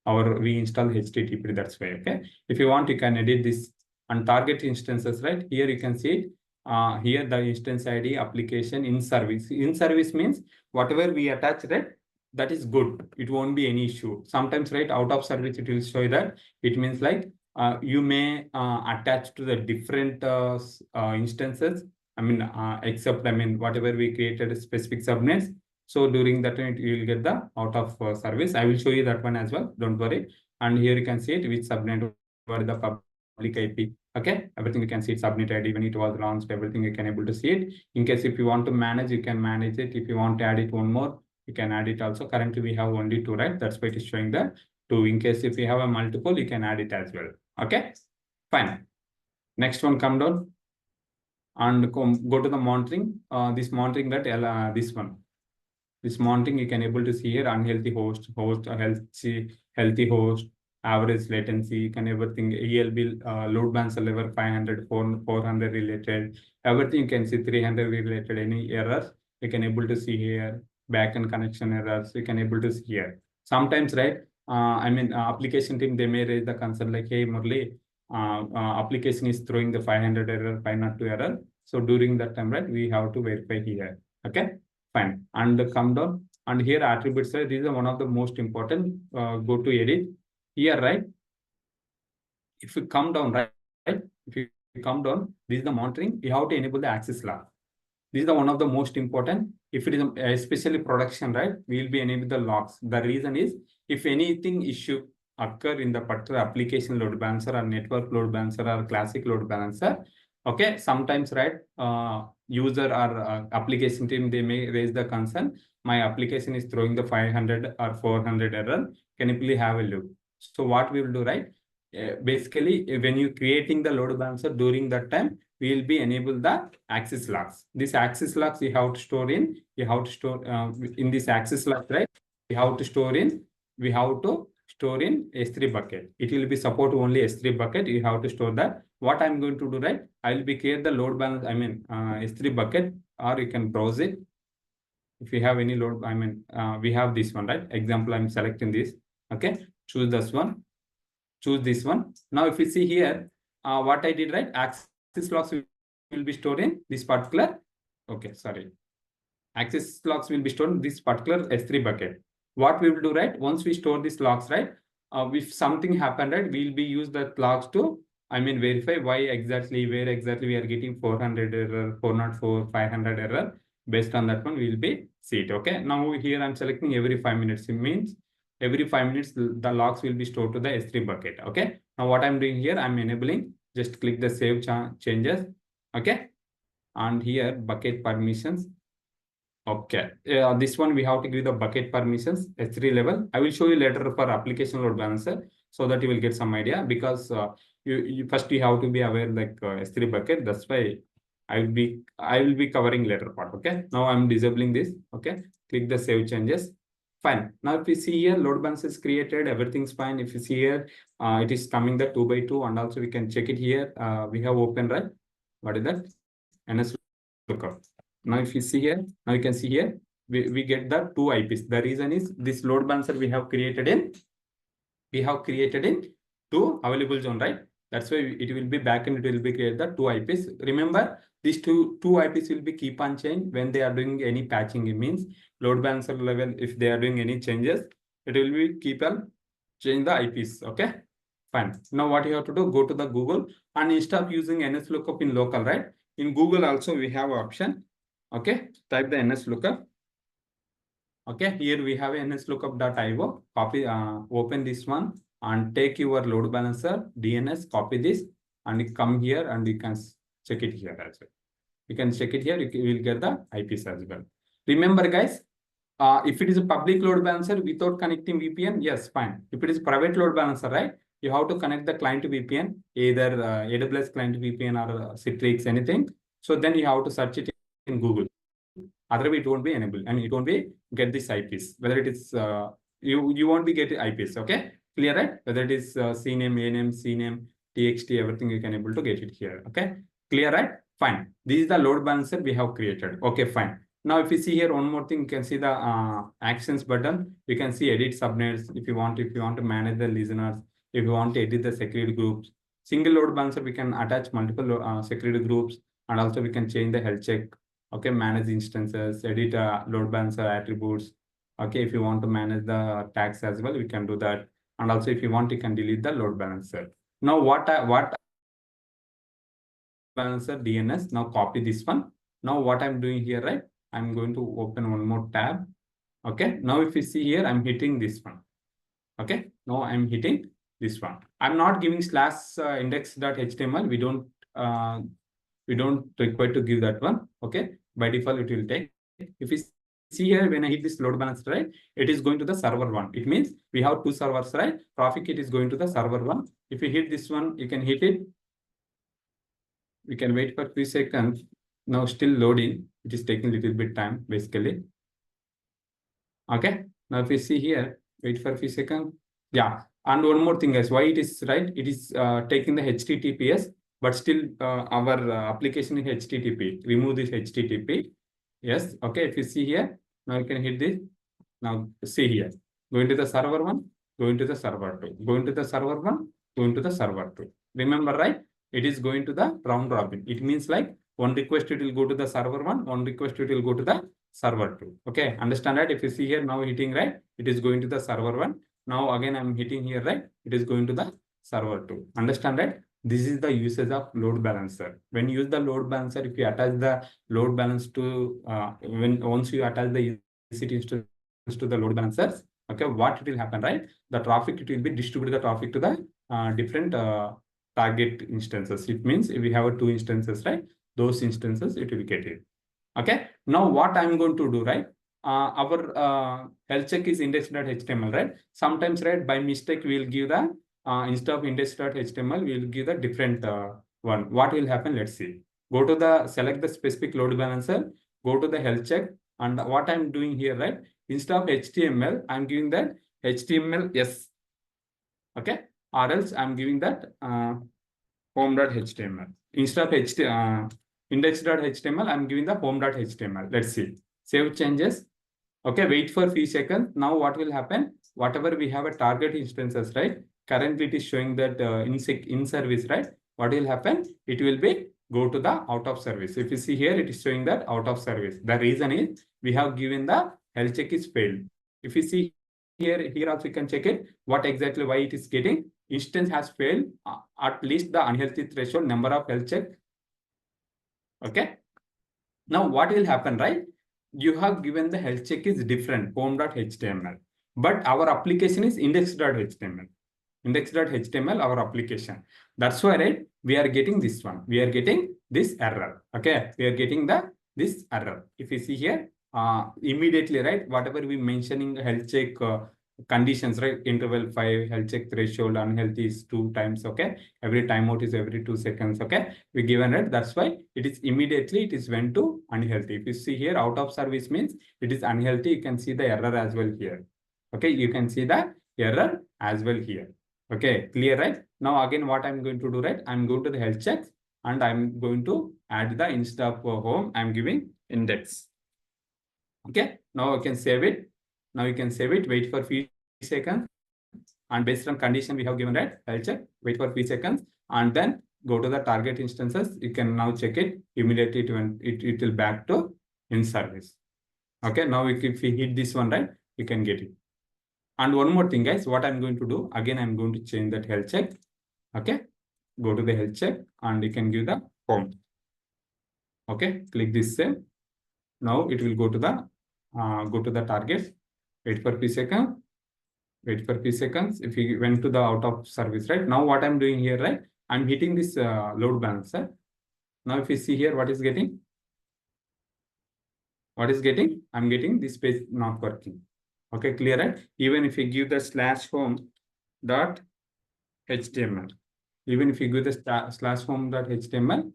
We install HTTP. That's why. Okay. If you want, you can edit this and target instances. Right here, you can see it. Here the instance ID application in service. In service means whatever we attach, right, that is good. It won't be any issue. Sometimes, right, out of service, it will show that. It means like you may attach to the different instances. Except, whatever we created specific subnets. So during that time, you will get the out of service. I will show you that one as well. Don't worry. And here you can see it, which subnet, what is the public IP. Okay, everything you can see it, subnet ID, when it was launched, everything you can able to see it. In case if you want to manage, you can manage it. If you want to add it one more, you can add it also. Currently, we have only 2, right? That's why it is showing the 2. In case if you have a multiple, you can add it as well. Okay, fine. Next one, come down and go to the monitoring. This monitoring, that this one. This monitoring, you can able to see here, unhealthy host, healthy host, average latency, you can everything, ELB load balancer level 500, 400 related, everything you can see, 300 related, any errors, you can able to see here, backend connection errors, you can able to see here. Sometimes, right, application team, they may raise the concern like, hey, Murli, application is throwing the 500 error, 502 error. So during that time, right, we have to verify here. Okay. Fine. And come down, and here attributes, right? This is one of the most important. Go to edit here, right? If you come down, right? If you come down, this is the monitoring. You have to enable the access log. This is the one of the most important. If it is especially production, right? We will be enabling the logs. The reason is if anything issue occur in the particular application load balancer or network load balancer or classic load balancer. Okay, sometimes, right, user or application team, they may raise the concern, my application is throwing the 500 or 400 error. Can you please have a look? So what we will do, right? Basically, when you creating the load balancer, during that time, we will be enable the access logs. This access logs you have to store in. You have to store in this access log, right? We have to store in. We have to store in S3 bucket. It will be support only S3 bucket. You have to store that. What I'm going to do, right? I will be create the load balance, S3 bucket, or you can browse it. If you have any load, we have this one, right? Example, I'm selecting this. Okay, choose this one. Choose this one. Now, if you see here, what I did, right? Access logs will be stored in this particular. Okay, sorry. Access logs will be stored in this particular S3 bucket. What we will do, right? Once we store these logs, right? If something happened, right? We'll be use that logs to, verify why exactly, where exactly we are getting 400 error, 404, 500 error. Based on that one, we'll be see it. Okay. Now here I'm selecting every 5 minutes. It means every 5 minutes the logs will be stored to the S3 bucket. Okay. Now what I'm doing here, I'm enabling. Just click the save changes. Okay. And here bucket permissions. Okay, this one we have to give the bucket permissions S3 level. I will show you later for application load balancer so that you will get some idea, because you first you have to be aware like S3 bucket. That's why I will be covering later part. Okay, now I'm disabling this. Okay, click the save changes. Fine. Now if you see here, load balancer is created, everything's fine. If you see here, it is coming the 2x2, and also we can check it here. We have open, right? What is that? NS lookup. Now, if you see here, now you can see here, we get the 2 IPs. The reason is this load balancer we have created in 2 available zone, right? That's why it will be backend, it will be created the 2 IPs. Remember, these two IPs will be keep on change when they are doing any patching. It means load balancer level, if they are doing any changes, it will be keep on change the IPs. Okay, fine. Now what you have to do, go to the Google and instead of using NS lookup in local, right? In Google also we have option. Okay, type the NS lookup. Okay, here we have nslookup.io. Copy, open this one and take your load balancer DNS. Copy this and come here and you can check it here as well. You can check it here. You will get the IPs as well. Remember, guys, if it is a public load balancer without connecting VPN, yes, fine. If it is private load balancer, right? You have to connect the client to VPN, either AWS client VPN or Citrix, anything. So then you have to search it in Google. Otherwise, it won't be enabled and it won't be get this IPs. Whether it is you won't be getting IPs. Okay, clear, right? Whether it is CNAME, ANAME, CNAME, TXT, everything you can able to get it here. Okay, clear, right? Fine. This is the load balancer we have created. Okay, fine. Now, if you see here, one more thing, you can see the actions button. You can see edit subnets if you want to manage the listeners, if you want to edit the security groups. Single load balancer, we can attach multiple security groups, and also we can change the health check. Okay, manage instances, edit load balancer attributes. Okay, if you want to manage the tags as well, we can do that. And also, if you want, you can delete the load balancer. Now, what balancer DNS? Now, copy this one. Now, what I'm doing here, right? I'm going to open one more tab. Okay, now if you see here, I'm hitting this one. Okay, now I'm hitting this one. I'm not giving / index.html. We don't require to give that one. Okay, by default it will take. If you see here, when I hit this load balancer, right, it is going to the server 1. It means we have 2 servers, right? Traffic, it is going to the server 1. If you hit this one, you can hit it. We can wait for 3 seconds. Now still loading. It is taking a little bit time, basically. Okay, now if you see here, wait for a few seconds. Yeah, and one more thing, guys, why it is, right? It is taking the HTTPS, but still our application is HTTP. Remove this HTTP. Yes, okay, if you see here, now you can hit this. Now see here, going to the server 1, going to the server 2, going to the server 1, going to the server 2. Remember, right? It is going to the round robin. It means like one request it will go to the server 1, one request it will go to the server 2. Okay, understand that? If you see here, now hitting right, it is going to the server 1. Now again, I'm hitting here, right? It is going to the server 2. Understand that? This is the usage of load balancer. When you use the load balancer, if you attach the load balance to, once you attach the EC2 instance to the load balancers, okay, what it will happen, right? The traffic, it will be distributed the traffic to the different target instances. It means if we have 2 instances, right? Those instances, it will get it. Okay. Now, what I'm going to do, right? Our health check is index.html, right? Sometimes, right, by mistake, we will give the instead of index.html, we will give the different one. What will happen? Let's see. Go to the select the specific load balancer. Go to the health check, and what I'm doing here, right? Instead of HTML, I'm giving that HTML. Yes. Okay, or else I'm giving that home.html. Instead of index.html, I'm giving the home.html. Let's see. Save changes. Okay, wait for few seconds. Now what will happen? Whatever we have a target instances, right? Currently it is showing that in service, right? What will happen? It will be go to the out of service. If you see here, it is showing that out of service. The reason is we have given the health check is failed. If you see here also you can check it. What exactly why it is getting instance has failed. At least the unhealthy threshold number of health check. Okay. Now what will happen, right? You have given the health check is different, home.html, but our application is index.html. Index.html, our application. That's why, right, we are getting this one. We are getting this error. Okay, we are getting this error. If you see here, immediately, right, whatever we mentioning health check conditions, right, interval 5, health check threshold, unhealthy is 2 times. Okay, every timeout is every 2 seconds. Okay, we given it. That's why it is immediately it is went to unhealthy. If you see here, out of service means it is unhealthy. You can see the error as well here. Okay, you can see the error as well here. Okay, clear, right? Now again, what I'm going to do, right? I'm going to the health check and I'm going to add the instead of home, I'm giving index. Okay, now I can save it. Now you can save it, wait for few seconds. And based on condition we have given, right? Health check, wait for few seconds, and then go to the target instances. You can now check it immediately. It will back to in service. Okay, now if we hit this one, right, you can get it. And one more thing, guys, what I'm going to do, again, I'm going to change that health check. Okay, go to the health check and you can give the home. Okay, click this save. Now it will go to the target. Wait for few seconds. Wait for few seconds. If you went to the out of service, right? Now what I'm doing here, right? I'm hitting this load balancer. Now if you see here, what is getting? What is getting? I'm getting this page not working. Okay, clear, right? Even if you give the /home.html, even if you give the /home.html,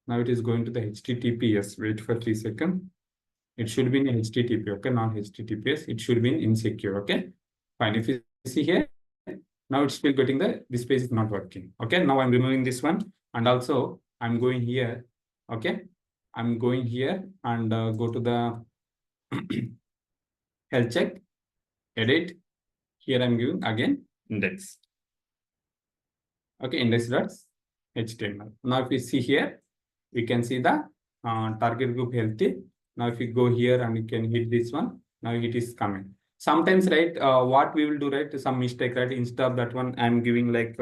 now it is going to the HTTPS. Wait for 3 seconds. It should be in HTTP, okay, not HTTPS. It should be in insecure, okay? Fine. If you see here, now it's still getting this page is not working. Okay, now I'm removing this one, and also I'm going here. Okay, I'm going here and go to the health check, edit. Here I'm giving again index. Okay, index.html. Now if you see here, you can see the target group healthy. Now if you go here and you can hit this one, now it is coming. Sometimes, right, what we will do, right, some mistake, right, instead of that one, I'm giving like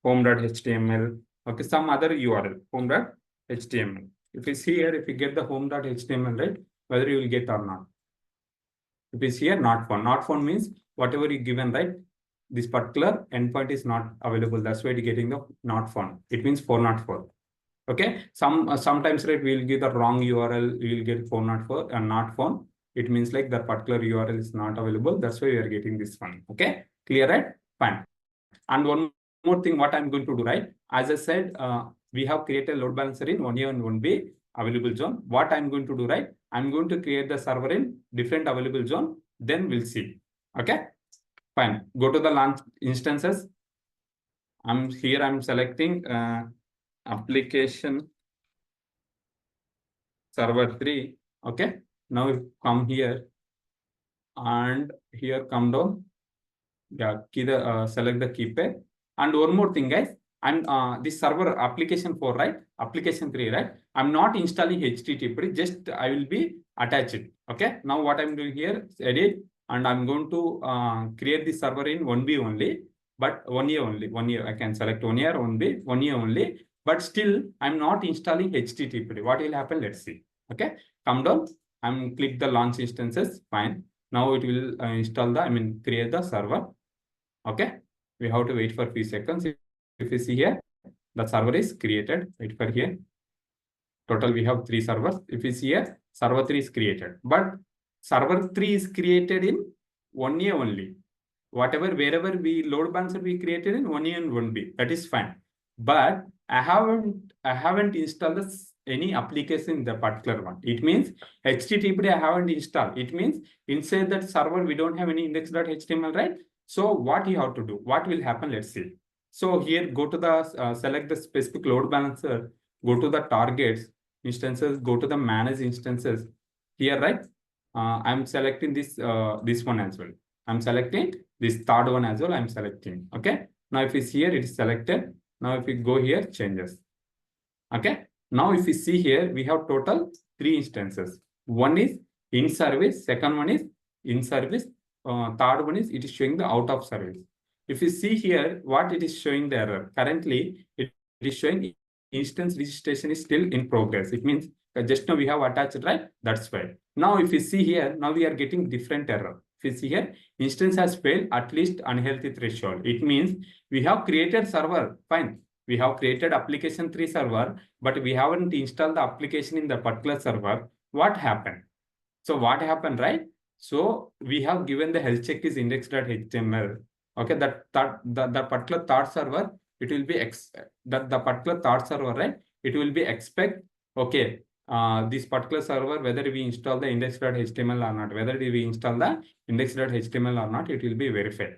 home.html. Okay, some other URL, home.html. If you see here, if you get the home.html, right, whether you will get or not. If you see here, not found. Not found means whatever you given, right, this particular endpoint is not available. That's why you're getting the not found. It means 404. Okay, sometimes, right, we'll give the wrong URL, we will get 404 and not found. It means like the particular URL is not available. That's why we are getting this one. Okay, clear, right? Fine. And one more thing, what I'm going to do, right? As I said, we have created a load balancer in 1A and 1B available zone. What I'm going to do, right? I'm going to create the server in different available zone. Then we'll see. Okay, fine. Go to the launch instances. I'm selecting application server 3. Okay, now come here and here come down. Yeah, select the key pair. And one more thing, guys, I'm this server application 4, right? Application 3, right? I'm not installing HTTP, just I will be attached it. Okay, now what I'm doing here is edit, and I'm going to create the server in 1B only, but 1A only. 1A, I can select 1A or 1B, 1A only. But still, I'm not installing HTTP. What will happen? Let's see. Okay, come down. I'm click the launch instances. Fine. Now it will install create the server. Okay, we have to wait for a few seconds. If you see here, the server is created. Wait for here. Total, we have 3 servers. If you see here, server 3 is created. But server 3 is created in 1A only. Wherever we load balancer we created in 1A and 1B. That is fine. But I haven't installed any application in the particular one. It means HTTP I haven't installed. It means inside that server we don't have any index.html, right? So what you have to do, what will happen, let's see. So here, go to the, select the specific load balancer, go to the targets, instances, go to the manage instances. Here, right? I'm selecting this one as well. I'm selecting this third one as well. I'm selecting. Okay. Now, if it's here, it is selected. Now, if we go here, changes. Okay. Now, if you see here, we have total 3 instances. One is in service. Second one is in service. Third one is it is showing the out of service. If you see here, what it is showing the error. Currently, it is showing instance registration is still in progress. It means just now we have attached, right? That's why. Now, if you see here, now we are getting different error. If you see here, instance has failed at least unhealthy threshold. It means we have created server, fine. We have created application 3 server, but we haven't installed the application in the particular server. What happened? So what happened, right? So we have given the health check is index.html. Okay, that particular third server, it will be the particular third server, right? It will be expect, okay, this particular server, whether we install the index.html or not, whether we install the index.html or not, it will be verified.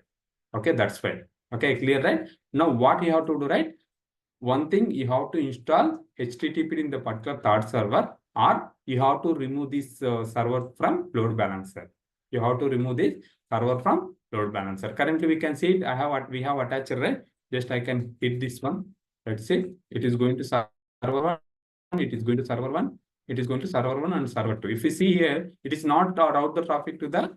Okay, that's why. Okay, clear, right? Now what you have to do, right? One thing, you have to install HTTP in the particular third server, or you have to remove this server from load balancer. You have to remove this server from load balancer. Currently, we can see it. We have attached, right? Just I can hit this one. Let's see. It is going to server 1. It is going to server 1. It is going to server 1 and server 2. If you see here, it is not route the traffic to the.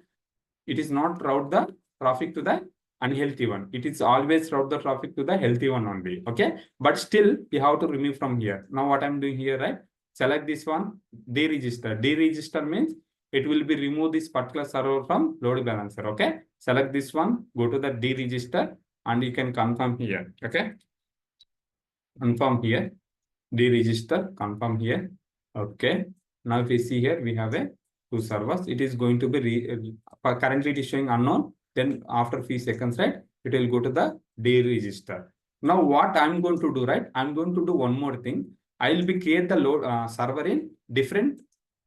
It is not route the traffic to the unhealthy one. It is always route the traffic to the healthy one only. Okay. But still, you have to remove from here. Now, what I'm doing here, right? Select this one, deregister. Deregister means it will be remove this particular server from load balancer. Okay. Select this one, go to the deregister, and you can confirm here. Okay. Confirm here. Deregister, confirm here. Okay. Now, if you see here, we have a 2 servers. It is going to be currently it is showing unknown. Then after a few seconds, right, it will go to the deregister. Now, what I'm going to do, right? I'm going to do one more thing. I will be create the load server in different.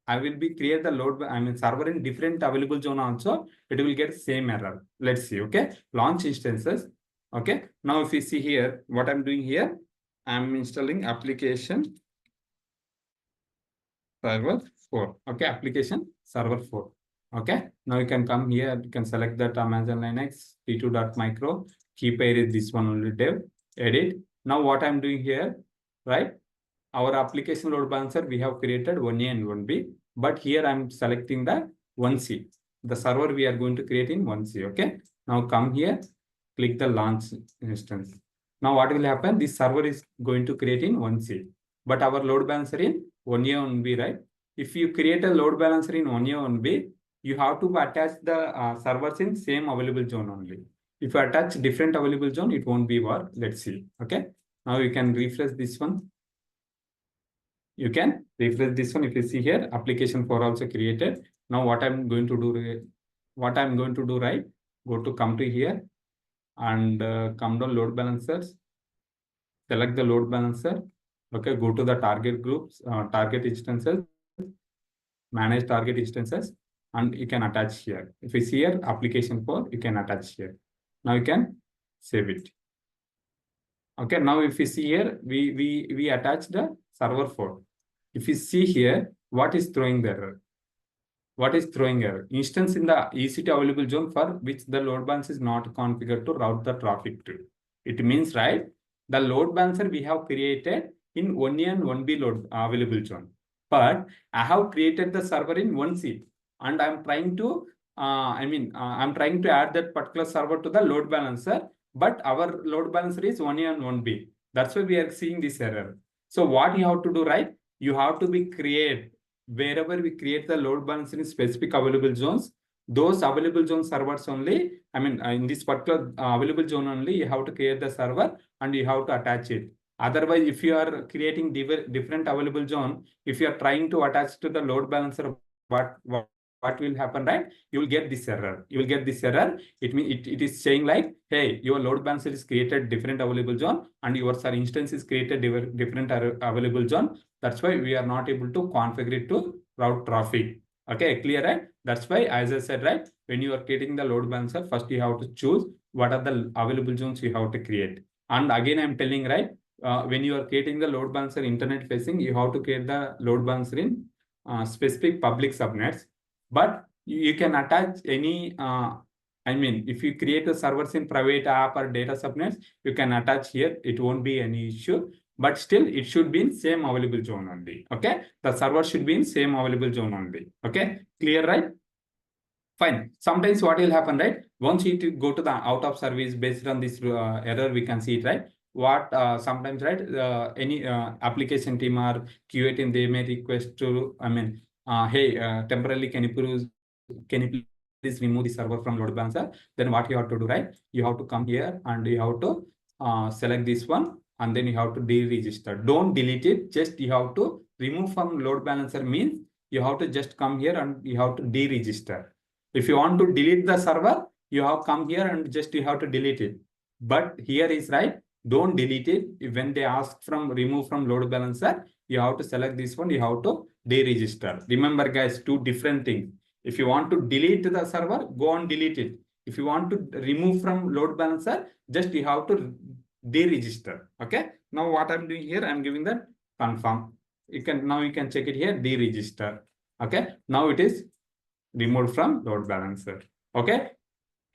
I will be create the load. I mean server in different available zone also. It will get same error. Let's see. Okay. Launch instances. Okay. Now, if you see here, what I'm doing here, I'm installing application server 4. Okay. Application server 4. Okay. Now you can come here. You can select that Amazon Linux t2.micro. Key pair is this one only dev. Edit. Now what I'm doing here, right? Our application load balancer, we have created 1A and 1B. But here I'm selecting the 1C. The server we are going to create in 1C. Okay. Now come here. Click the launch instance. Now what will happen? This server is going to create in 1C. But our load balancer in 1A, 1B, right? If you create a load balancer in 1A, 1B, you have to attach the servers in same available zone only. If you attach different available zone, it won't be work. Let's see. Okay. Now you can refresh this one. You can refresh this one. If you see here, application 4 also created. Now what I'm going to do, right? Come to here and come down load balancers. Select the load balancer. Okay. Go to the target groups, target instances, manage target instances. And you can attach here. If you see here, application 4, you can attach here. Now you can save it. Okay. Now if you see here, we attach the server 4. If you see here, what is throwing the error? What is throwing error? Instance in the EC2 available zone for which the load balance is not configured to route the traffic to. It means, right, the load balancer we have created in 1A and 1B load available zone. But I have created the server in 1C. And I'm trying to, I'm trying to add that particular server to the load balancer, but our load balancer is 1A and 1B. That's why we are seeing this error. So what you have to do, right? You have to wherever we create the load balancer in specific available zones, those available zone servers only, in this particular available zone only, you have to create the server and you have to attach it. Otherwise, if you are creating different available zone, if you are trying to attach to the load balancer, what will happen, right? You will get this error. You will get this error. It means it is saying like, hey, your load balancer is created different available zone and your instance is created different available zone. That's why we are not able to configure it to route traffic. Okay, clear, right? That's why, as I said, right, when you are creating the load balancer, first you have to choose what are the available zones you have to create. And again, I'm telling, right, when you are creating the load balancer internet facing, you have to create the load balancer in specific public subnets. But you can attach any, I mean, if you create the servers in private app or data subnets, you can attach here. It won't be any issue. But still, it should be in same available zone only. Okay, the server should be in same available zone only. Okay, clear, right? Fine. Sometimes what will happen, right? Once you go to the out of service based on this error, we can see it, right? What sometimes, right? Any application team or QA team, they may request to, I mean, hey, temporarily can you please remove the server from load balancer? Then what you have to do, right? You have to come here and you have to select this one, and then you have to deregister. Don't delete it. Just you have to remove from load balancer means you have to just come here and you have to deregister. If you want to delete the server, you have come here and just you have to delete it. But here is right, don't delete it. When they ask from remove from load balancer, you have to select this one, you have to deregister. Remember guys, two different things. If you want to delete the server, go and delete it. If you want to remove from load balancer, just you have to deregister. Okay. Now what I'm doing here, I'm giving that confirm. You can check it here, deregister. Okay. Now it is removed from load balancer. Okay,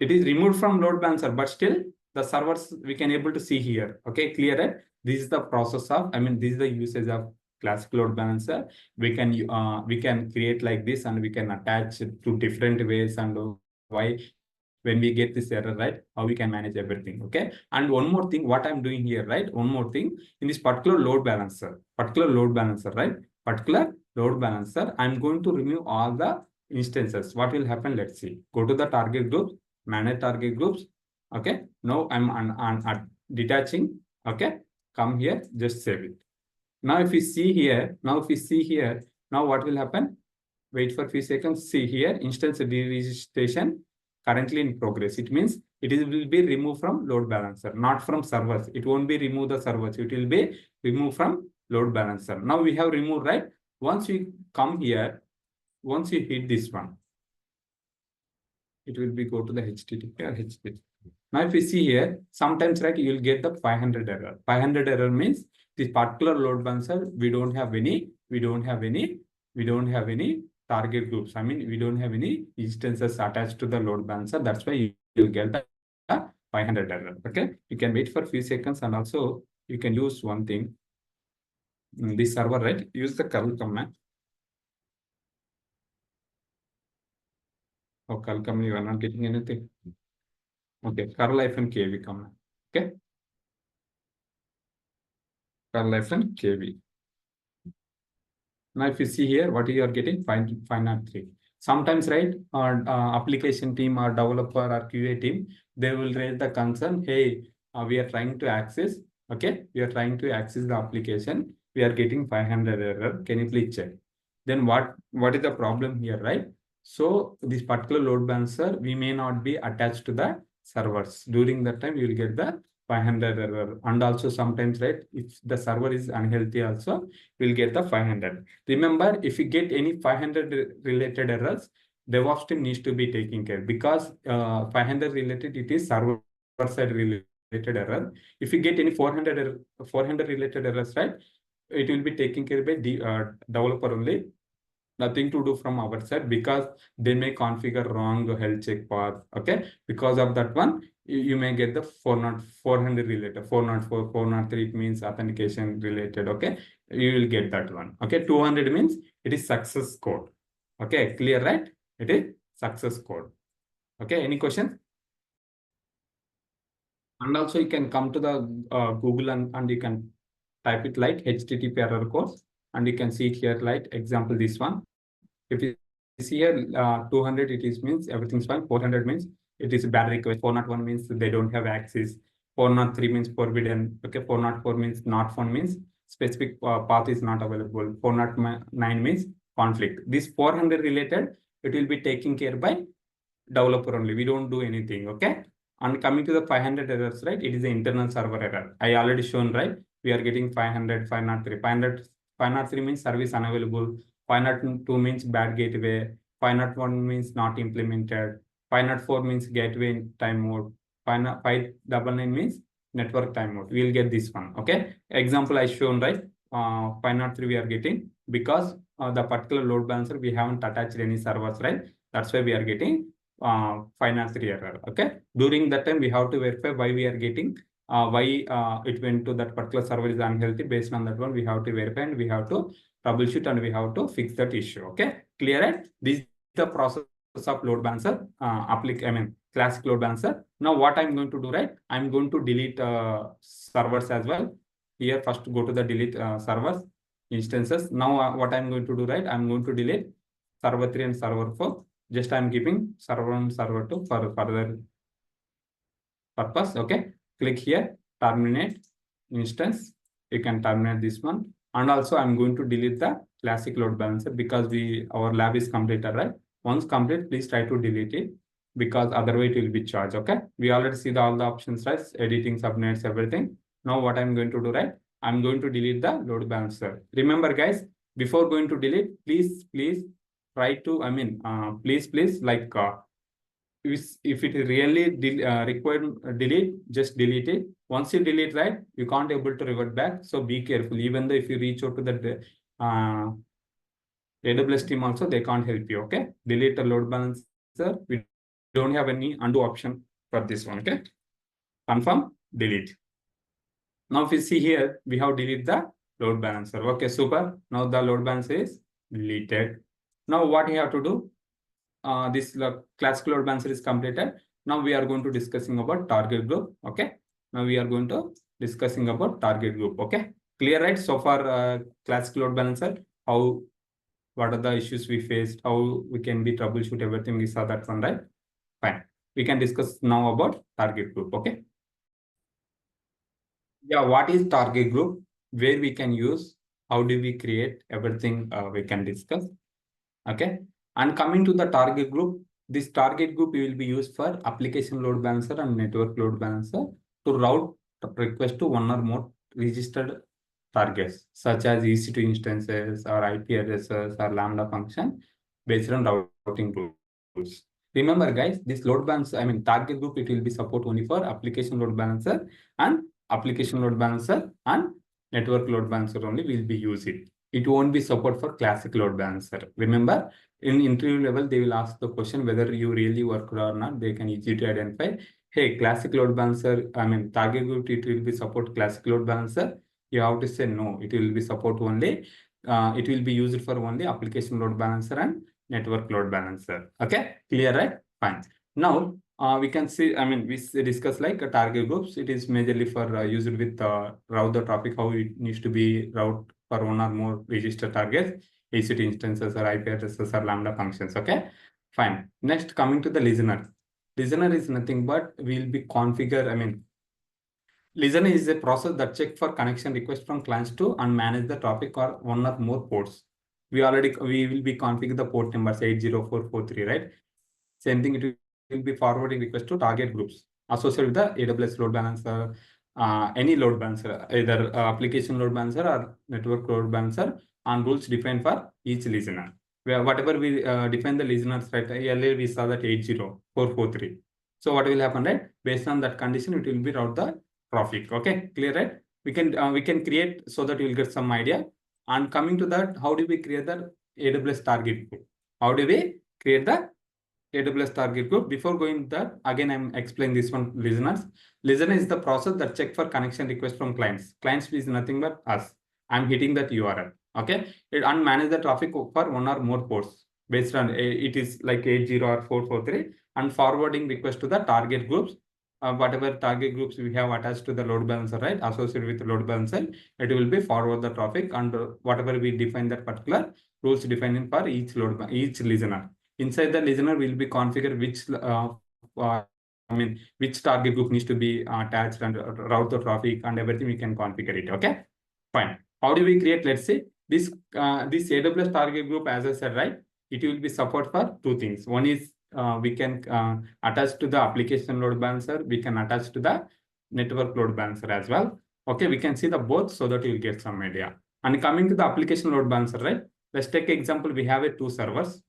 it is removed from load balancer, but still the servers we can able to see here. Okay, clear it? This is the process of, I mean, this is the usage of classic load balancer. We can create like this, and we can attach to different ways, and why when we get this error, right, how we can manage everything. Okay, and one more thing, what I'm doing here, right, one more thing, in this particular load balancer, right, particular load balancer, I'm going to remove all the instances. What will happen? Let's see. Go to the target groups, manage target groups. Okay, now I'm detaching. Okay, come here, just save it. Now if you see here, now what will happen? Wait for a few seconds. See here, instance deregistration currently in progress. It means will be removed from load balancer, not from servers. It won't be remove the servers. It will be removed from load balancer. Now we have removed, right? Once we come here, once you hit this one, it will be go to the HTTP or HTTP. Now, if you see here, sometimes, right, you will get the 500 error. 500 error means this particular load balancer, we don't have any target groups. I mean, we don't have any instances attached to the load balancer. That's why you'll get the 500 error. Okay, you can wait for a few seconds, and also you can use one thing. This server, right? Use the curl command. Oh, curl command, you are not getting anything. Okay, curl-kv command. Okay, curl-kv. Now, if you see here, what you are getting, 503. Sometimes, right, application team or developer or QA team, they will raise the concern, hey, we are trying to access, okay, we are trying to access the application. We are getting 500 error. Can you please check? Then what is the problem here, right? So this particular load balancer, we may not be attached to the servers. During that time, you will get the 500 error. And also sometimes, right, if the server is unhealthy also, we'll get the 500. Remember, if you get any 500 related errors, DevOps team needs to be taking care, because 500 related, it is server side related error. If you get any 400 related errors, right, it will be taken care by the developer only. Nothing to do from our side, because they may configure wrong health check path. Okay, because of that one, you may get the 400 related, 404, 403, it means authentication related. Okay, you will get that one. Okay, 200 means it is success code. Okay, clear, right? It is success code. Okay, any question? And also you can come to the Google and you can type it like HTTP error course, and you can see it here like example this one. If you see here 200, it is means everything's fine. 400 means it is a bad request. 401 means they don't have access. 403 means forbidden. Okay, 404 means not found, means specific path is not available. 409 means conflict. This 400 related, it will be taken care by developer only. We don't do anything. Okay. And coming to the 500 errors, right? It is the internal server error. I already shown, right? We are getting 500, 503. 503 means service unavailable. 502 means bad gateway. 501 means not implemented. 504 means gateway time mode. 599 means network time mode. We'll get this one. Okay. Example I shown, right? 503 we are getting because the particular load balancer we haven't attached any servers, right? That's why we are getting 503 error. Okay. During that time we have to verify why we are getting why it went to that particular server is unhealthy. Based on that one, we have to verify and we have to troubleshoot and we have to fix that issue. Okay. Clear, right? This is the process of load balancer, classic load balancer. Now what I'm going to do, right? I'm going to delete servers as well. Here, first go to the delete servers instances. Now what I'm going to do, right? I'm going to delete server 3 and server 4. Just I'm keeping server 1 server 2 for further purpose. Okay. Click here, terminate instance. You can terminate this one. And also I'm going to delete the classic load balancer because our lab is completed, right? Once complete, please try to delete it because otherwise it will be charged. Okay. We already see all the options, right? Editing, subnets, everything. Now what I'm going to do, right? I'm going to delete the load balancer. Remember guys, before going to delete, please try to, please like, if it is really required delete, just delete it. Once you delete, right, you can't able to revert back. So be careful. Even though if you reach out to the AWS team also, they can't help you. Okay. Delete the load balancer. We don't have any undo option for this one. Okay. Confirm, delete. Now if you see here, we have deleted the load balancer. Okay, super. Now the load balancer is deleted. Now what you have to do? This classic load balancer is completed. Now we are going to discussing about target group. Okay. Now we are going to discussing about target group. Okay. Clear, right? So far, classic load balancer, what are the issues we faced, how we can be troubleshoot everything. We saw that one, right? Fine. We can discuss now about target group. Okay. Yeah, what is target group? Where we can use? How do we create? Everything we can discuss. Okay. And coming to the target group, this target group will be used for application load balancer and network load balancer to route request to one or more registered targets, such as EC2 instances or IP addresses or Lambda function based on routing rules. Remember, guys, this load balancer, target group, it will be support only for application load balancer and network load balancer only will be used it. It won't be support for classic load balancer. Remember, in interview level, they will ask the question whether you really work or not. They can easily identify, hey, classic load balancer, target group, it will be support classic load balancer. You have to say no, it will be support only. It will be used for only application load balancer and network load balancer. Okay, clear, right? Fine. Now, we can see, we discuss like target groups. It is majorly for used with route the traffic, how it needs to be route for one or more register targets, EC2 instances or IP addresses or Lambda functions. Okay, fine. Next, coming to the listener. Listener is nothing but we'll be configure, listener is a process that checks for connection requests from clients to and manage the traffic or one or more ports. We will be configuring the port numbers 80443, right? Same thing, it will be forwarding request to target groups associated with the AWS load balancer, any load balancer, either application load balancer or network load balancer, and rules defined for each listener. Whatever we define the listeners, right? Earlier we saw that 80443. So what will happen, right? Based on that condition, it will be route the traffic. Okay, clear, right? We can create so that you will get some idea. And coming to that, how do we create the AWS target group? How do we create the AWS target group? Before going to that, again, I'm explaining this one, listeners. Listener is the process that check for connection requests from clients. Clients is nothing but us. I'm hitting that URL. Okay, and manage the traffic for one or more ports based on it is like 80 or 443 and forwarding request to the target groups. Whatever target groups we have attached to the load balancer, right? Associated with the load balancer, it will be forward the traffic and whatever we define that particular rules defining for each listener. Inside the listener will be configured which target group needs to be attached and route the traffic and everything we can configure it. Okay, fine. How do we create? Let's say this AWS target group, as I said, right? It will be support for two things. One is we can attach to the application load balancer. We can attach to the network load balancer as well. Okay, we can see the both so that you'll get some idea. And coming to the application load balancer, right? Let's take example. We have two servers.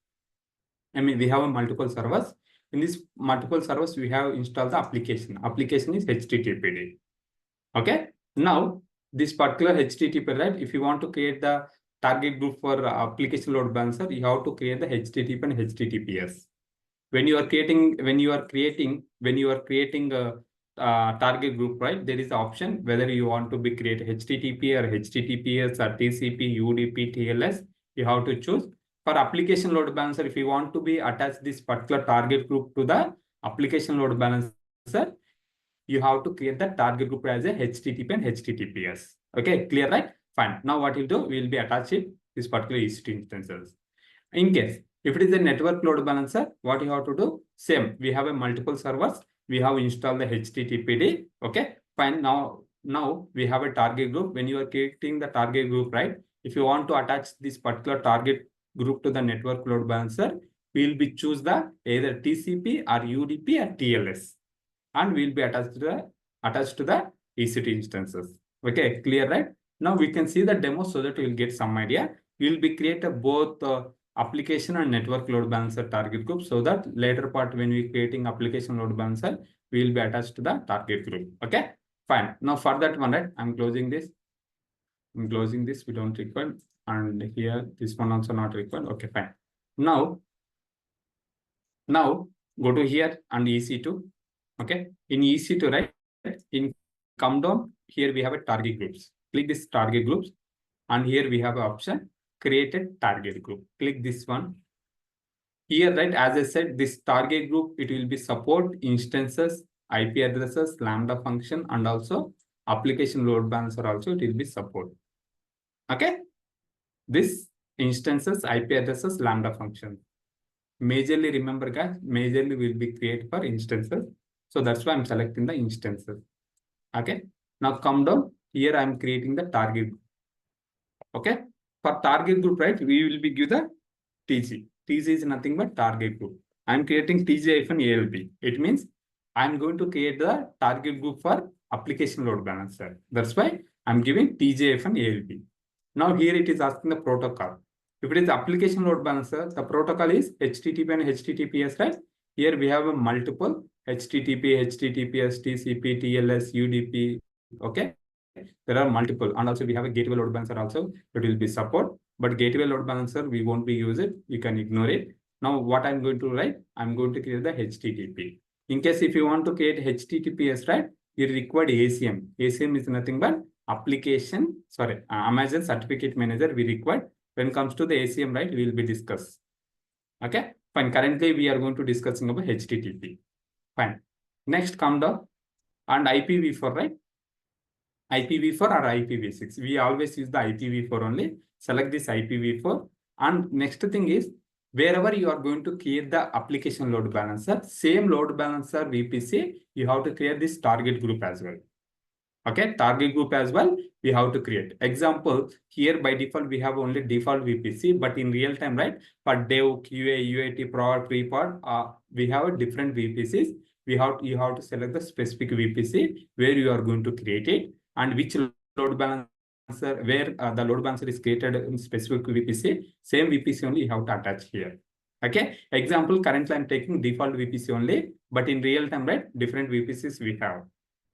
We have multiple servers. In this multiple servers, we have installed the application. Application is HTTPD. Okay. Now, this particular HTTP, right? If you want to create the target group for application load balancer, you have to create the HTTP and HTTPS. When you are creating a target group, right? There is an option whether you want to be create HTTP or HTTPS or TCP, UDP, TLS. You have to choose. For application load balancer, if you want to be attach this particular target group to the application load balancer, you have to create the target group as a HTTP and HTTPS. Okay, clear, right? Fine. Now what we'll do, we'll be attaching this particular EC2 instances. In case, if it is a network load balancer, what you have to do? Same. We have a multiple servers. We have installed the HTTPD. Okay, fine. Now we have a target group. When you are creating the target group, right? If you want to attach this particular target group to the network load balancer, we'll be choose the either TCP or UDP or TLS, and we'll be attached to the EC2 instances. Okay, clear, right? Now we can see the demo so that you'll get some idea. We'll be creating both application and network load balancer target group, so that later part when we creating application load balancer, we'll be attached to the target group. Okay, fine. Now for that one, right? I'm closing this. We don't require, and here this one also not required. Okay, fine. Now go to here and EC2. Okay, in EC2, right? In come down, here we have a target groups. Click this target groups, and here we have an option created target group. Click this one. Here, right, as I said, this target group, it will be support instances, IP addresses, Lambda function, and also application load balancer also it will be support. Okay, this instances, IP addresses, Lambda function. Majorly, remember guys, majorly will be created for instances. So that's why I'm selecting the instances. Okay, now come down here. I'm creating the target group. Okay, for target group, right, we will be give the TG. TG is nothing but target group. I'm creating TG-ELB. It means I'm going to create the target group for application load balancer. That's why I'm giving TG-ELB. Now here it is asking the protocol. If it is application load balancer, the protocol is HTTP and HTTPS, right? Here we have a multiple HTTP, HTTPS, TCP, TLS, UDP. Okay, there are multiple, and also we have a gateway load balancer also. It will be support, but gateway load balancer we won't be use it. You can ignore it. Now what I'm going to write, I'm going to create the HTTP. In case if you want to create HTTPS, right, you require ACM. ACM is nothing but application. Sorry, Amazon Certificate Manager we require. When it comes to the ACM, right, we will be discuss. Okay, fine. Currently, we are going to discussing about HTTP. Fine. Next, come down and IPv4, right? IPv4 or IPv6. We always use the IPv4 only. Select this IPv4. And next thing is, wherever you are going to create the application load balancer, same load balancer VPC, you have to create this target group as well. Okay, target group as well, we have to create. Example, here by default, we have only default VPC, but in real time, right, for dev, QA, UAT, prod, pre-prod, we have different VPCs. You have to select the specific VPC where you are going to create it, and which load balancer, where the load balancer is created in specific VPC, same VPC only you have to attach here. Okay, example, currently I'm taking default VPC only, but in real time, right, different VPCs we have.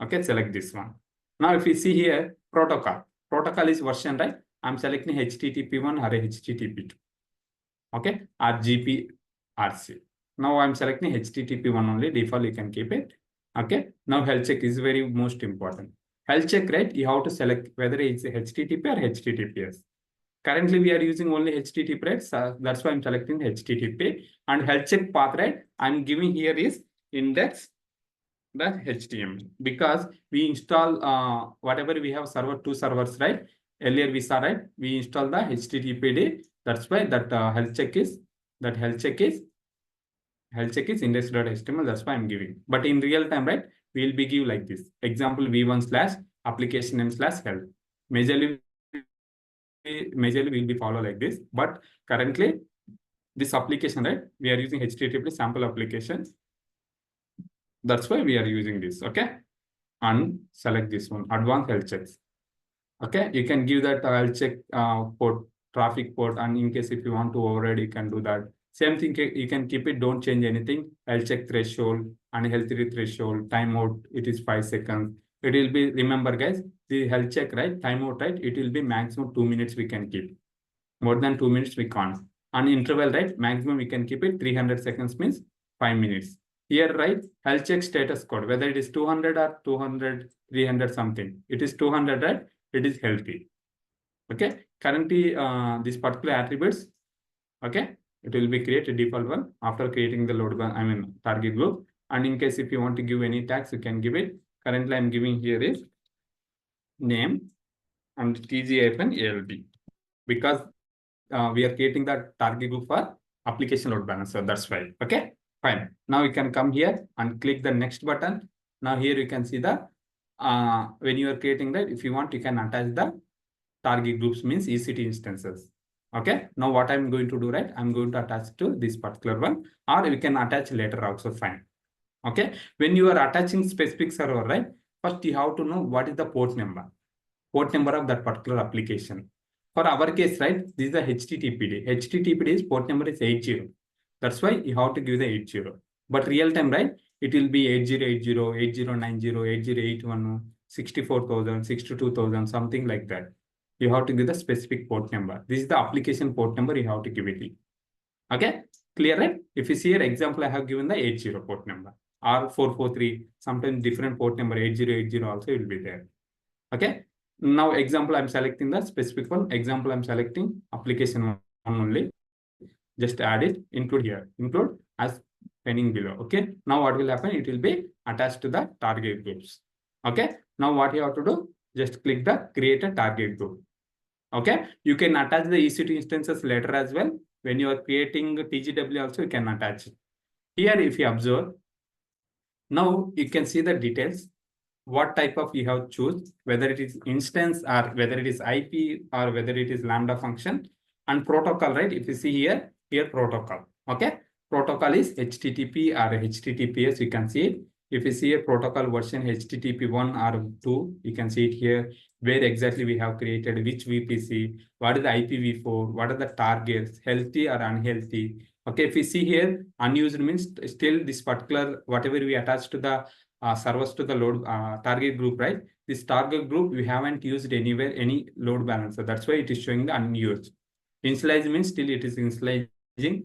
Okay, select this one. Now, if you see here, protocol is version, right? I'm selecting HTTP1 or HTTP2. Okay, or GPRC. Now I'm selecting HTTP1 only, default you can keep it. Okay, now health check is very most important. Health check, right? You have to select whether it's HTTP or HTTPS. Currently, we are using only HTTP, right? So that's why I'm selecting HTTP. And health check path, right? I'm giving here is index the HTML, because we install whatever we have two servers, right? Earlier we saw, right? We install the HTTPD. That's why that health check is index.html. That's why I'm giving. But in real time, right? We'll be give like this. Example v1/application name/health. Majorly we'll be follow like this. But currently, this application, right? We are using HTTP sample application. That's why we are using this. Okay, and select this one, advanced health checks. Okay, you can give that health check port, traffic port, and in case if you want to override, you can do that. Same thing, you can keep it, don't change anything. Health check threshold, unhealthy threshold, timeout, it is 5 seconds. It will be, remember guys, the health check, right? Timeout, right? It will be maximum 2 minutes we can keep. More than 2 minutes we can't. And interval, right? Maximum we can keep it 300 seconds means 5 minutes. Here, right? Health check status code, whether it is 200 or 200, 300 something. It is 200, right? It is healthy. Okay. Currently, this particular attributes, okay, it will be created default one after creating the target group. And in case if you want to give any tags, you can give it. Currently, I'm giving here is name and tg-elb because we are creating the target group for application load balancer. That's why. Okay, fine. Now you can come here and click the next button. Now here you can see the when you are creating that, if you want, you can attach the target groups means EC2 instances. Okay. Now what I'm going to do, right? I'm going to attach to this particular one, or we can attach later also, fine. Okay. When you are attaching specific server, right? First you have to know what is the port number of that particular application. For our case, right, this is the HTTPD. HTTPD is port number is 80. That's why you have to give the 80. But real time, right, it will be 8080, 8090, 8081, 64,000, 62,000, something like that. You have to give the specific port number. This is the application port number you have to give it. Okay, clear, right? If you see here, example, I have given the 80 port number or 443, sometimes different port number 8080 also will be there. Okay. Now, example, I'm selecting the specific one. Example, I'm selecting application one only. Just add it, include here, include as pending below. Okay. Now, what will happen? It will be attached to the target groups. Okay. Now, what you have to do? Just click the create a target group. Okay. You can attach the EC2 instances later as well. When you are creating TGW also, you can attach it. Here, if you observe, now you can see the details. What type of you have choose, whether it is instance or whether it is IP or whether it is Lambda function and protocol, right? If you see here protocol, okay? Protocol is HTTP or HTTPS, you can see it. If you see a protocol version HTTP 1 or 2, you can see it here, where exactly we have created, which VPC, what is the IPv4, what are the targets, healthy or unhealthy. Okay, if you see here, unused means still this particular, whatever we attach to the servers to the load target group, right? This target group, we haven't used anywhere any load balancer. That's why it is showing the unused. Initialize means still it is initializing.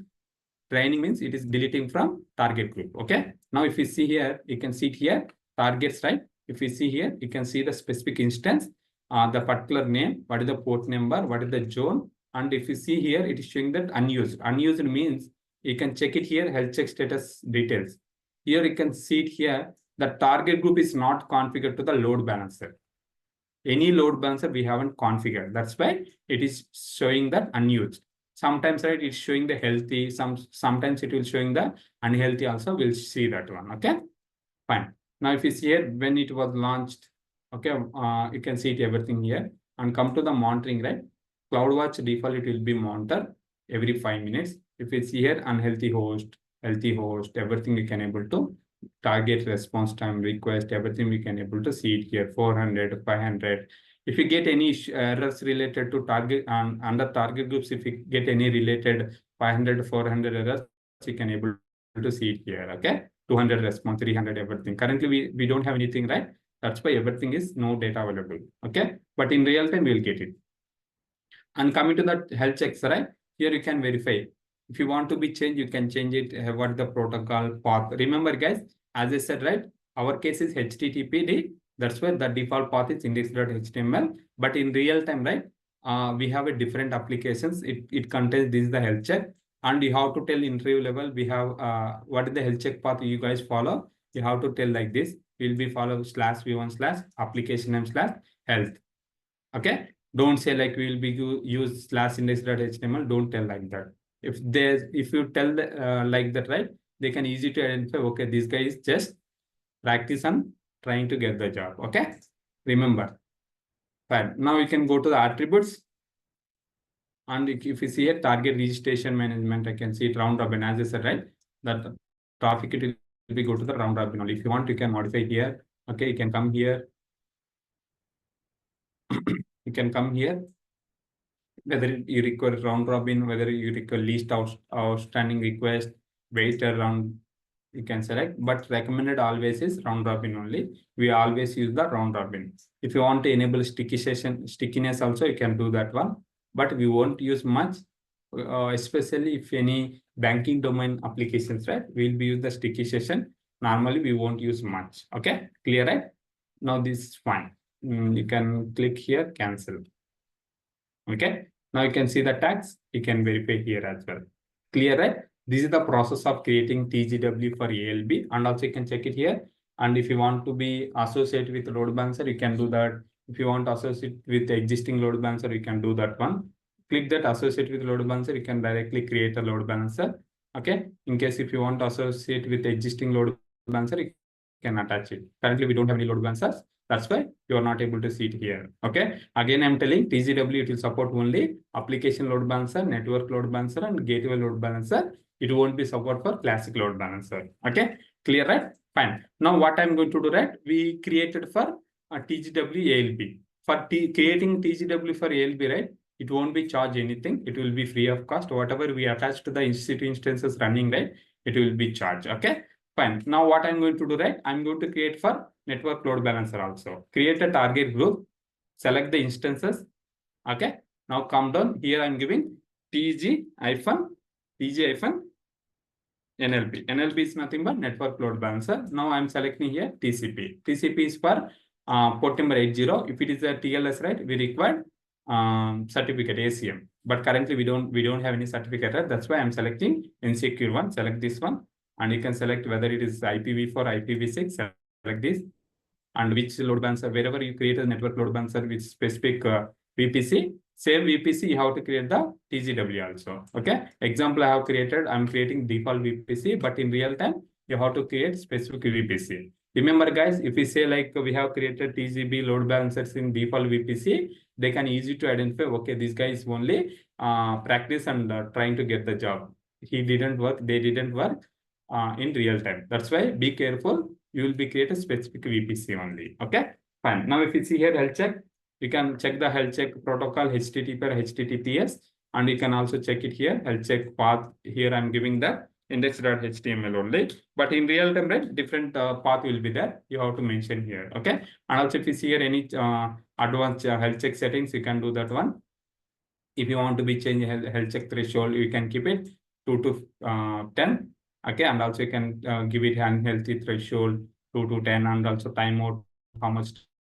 Training means it is deleting from target group. Okay. Now, if you see here, you can see it here, targets, right? If you see here, you can see the specific instance, the particular name, what is the port number, what is the zone. And if you see here, it is showing that unused. Unused means you can check it here, health check status details. Here you can see it here. The target group is not configured to the load balancer. Any load balancer we haven't configured. That's why it is showing that unused. Sometimes, right, it's showing the healthy. Sometimes it will showing the unhealthy also. We'll see that one. Okay, fine. Now, if you see here, when it was launched, okay, you can see it everything here. And come to the monitoring, right? CloudWatch default, it will be monitor every 5 minutes. If you see here, unhealthy host, healthy host, everything we can able to target response time, request, everything we can able to see it here, 400, 500. If you get any errors related to target and under target groups, if you get any related 500, 400 errors, you can able to see it here. Okay, 200 response, 300, everything. Currently, we don't have anything, right? That's why everything is no data available. Okay, but in real time, we'll get it. And coming to that health checks, right? Here you can verify. If you want to be changed, you can change it. What the protocol path? Remember, guys, as I said, right? Our case is HTTPD. That's why the default path is index.html. But in real time, right? We have a different applications. It contains this is the health check, and you have to tell interview level. We have what is the health check path you guys follow. You have to tell like this. We'll be follow /v1/application name/health. Okay. Don't say like we will be use /index.html. Don't tell like that. If you tell like that, right, they can easy to identify. Okay, this guy is just practice and trying to get the job. Okay, remember. Fine. Now you can go to the attributes, and if you see a target registration management, I can see it round robin. As I said, right, that traffic it will be go to the round robin only. If you want, you can modify here. Okay, you can come here. You can come here. whether you require round robin, whether you require least outstanding request, wait around, you can select, but recommended always is round robin only. We always use the round robin. If you want to enable stickiness also, you can do that one, but we won't use much, especially if any banking domain applications, right? We'll be use the sticky session. Normally, we won't use much. Okay, clear, right? Now this is fine. You can click here, cancel. Okay, now you can see the tags. You can verify here as well. Clear, right? This is the process of creating TGW for ELB, and also you can check it here. And if you want to be associated with load balancer, you can do that. If you want to associate with the existing load balancer, you can do that one. Click that associate with load balancer, you can directly create a load balancer. Okay. In case if you want to associate with the existing load balancer, you can attach it. Currently, we don't have any load balancers. That's why you are not able to see it here. Okay. Again, I'm telling TGW, it will support only application load balancer, network load balancer, and gateway load balancer. It won't be support for classic load balancer. Okay. Clear, right? Fine. Now, what I'm going to do, right? We created for a TGW ELB. For creating TGW for ELB, right? It won't be charged anything. It will be free of cost. Whatever we attach to the EC2 instances running, right? It will be charged. Okay. Fine. Now, what I'm going to do, right? I'm going to create for network load balancer also. Create a target group, select the instances. Okay. Now come down here. I'm giving TG-NLB. NLB is nothing but network load balancer. Now I'm selecting here TCP. TCP is for port number 80. If it is a TLS, right, we require certificate ACM. But currently we don't have any certificate, right? That's why I'm selecting insecure one. Select this one, and you can select whether it is IPv4, IPv6. Select this, and which load balancer, wherever you create a network load balancer with specific VPC, same VPC, you have to create the TGW also. Okay. Example I have created, I'm creating default VPC, but in real time, you have to create specific VPC. Remember, guys, if we say like we have created TGB load balancers in default VPC, they can easy to identify, okay, this guy is only practice and trying to get the job. He didn't work, they didn't work in real time. That's why be careful. You will be create a specific VPC only. Okay, fine. Now, if you see here health check, you can check the health check protocol HTTP or HTTPS, and you can also check it here. Health check path here. I'm giving the index.html only, but in real time, right, different path will be there. You have to mention here. Okay, and also if you see here any advanced health check settings, you can do that one. If you want to be change health check threshold, you can keep it 2 to 10. Okay, and also you can give it unhealthy threshold 2 to 10, and also timeout, how much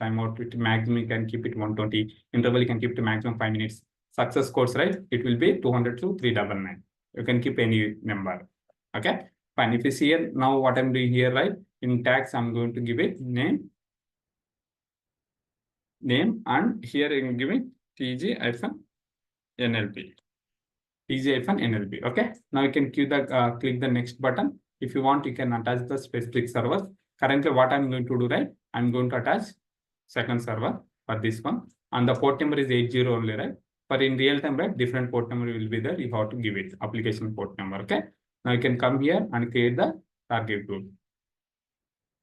timeout, with maximum you can keep it 120, interval you can keep to maximum 5 minutes. Success course, right, it will be 200 to 399. You can keep any number. Okay, fine. If you see here, now what I'm doing here, right, in tags, I'm going to give it name, and here I'm giving TG-NLB. TG-NLB. Okay. Now you can click the next button. If you want, you can attach the specific servers. Currently, what I'm going to do, right? I'm going to attach second server for this one. And the port number is 80 only, right? But in real time, right, different port number will be there. You have to give it application port number. Okay. Now you can come here and create the target group.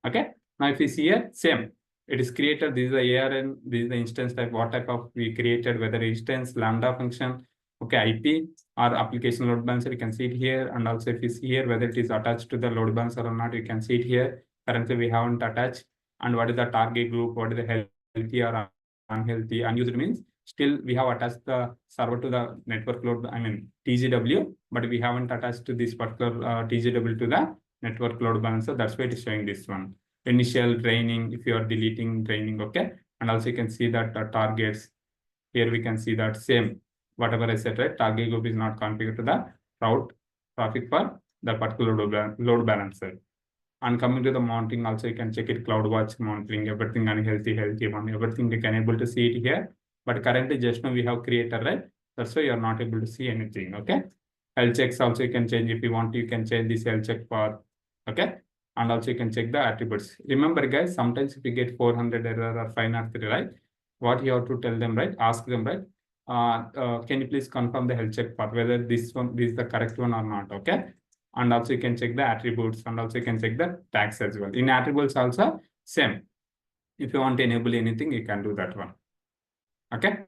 Okay. Now if you see here, same. It is created. This is the ARN. This is the instance type. What type of we created, whether instance, lambda function, okay, IP or application load balancer, you can see it here. And also if you see here, whether it is attached to the load balancer or not, you can see it here. Currently we haven't attached. And what is the target group? What is the healthy or unhealthy? Unused means still we have attached the server to the network load, I mean TGW, but we haven't attached to this particular TGW to the network load balancer. That's why it is showing this one. Initial training, if you are deleting training, okay. And also you can see that targets. Here we can see that same, whatever I said, right? Target group is not configured to the route traffic for the particular load balancer. And coming to the monitoring, also you can check it, CloudWatch monitoring, everything unhealthy, healthy one, everything you can able to see it here. But currently just now we have created, right? That's why you are not able to see anything, okay? Health checks also you can change. If you want to, you can change this health check path, okay? And also you can check the attributes. Remember guys, sometimes if you get 400 error or 503, right? What you have to tell them, right? Ask them, right? Can you please confirm the health check part, whether this is the correct one or not, okay? And also you can check the attributes, and also you can check the tags as well. In attributes also, same. If you want to enable anything, you can do that one. Okay,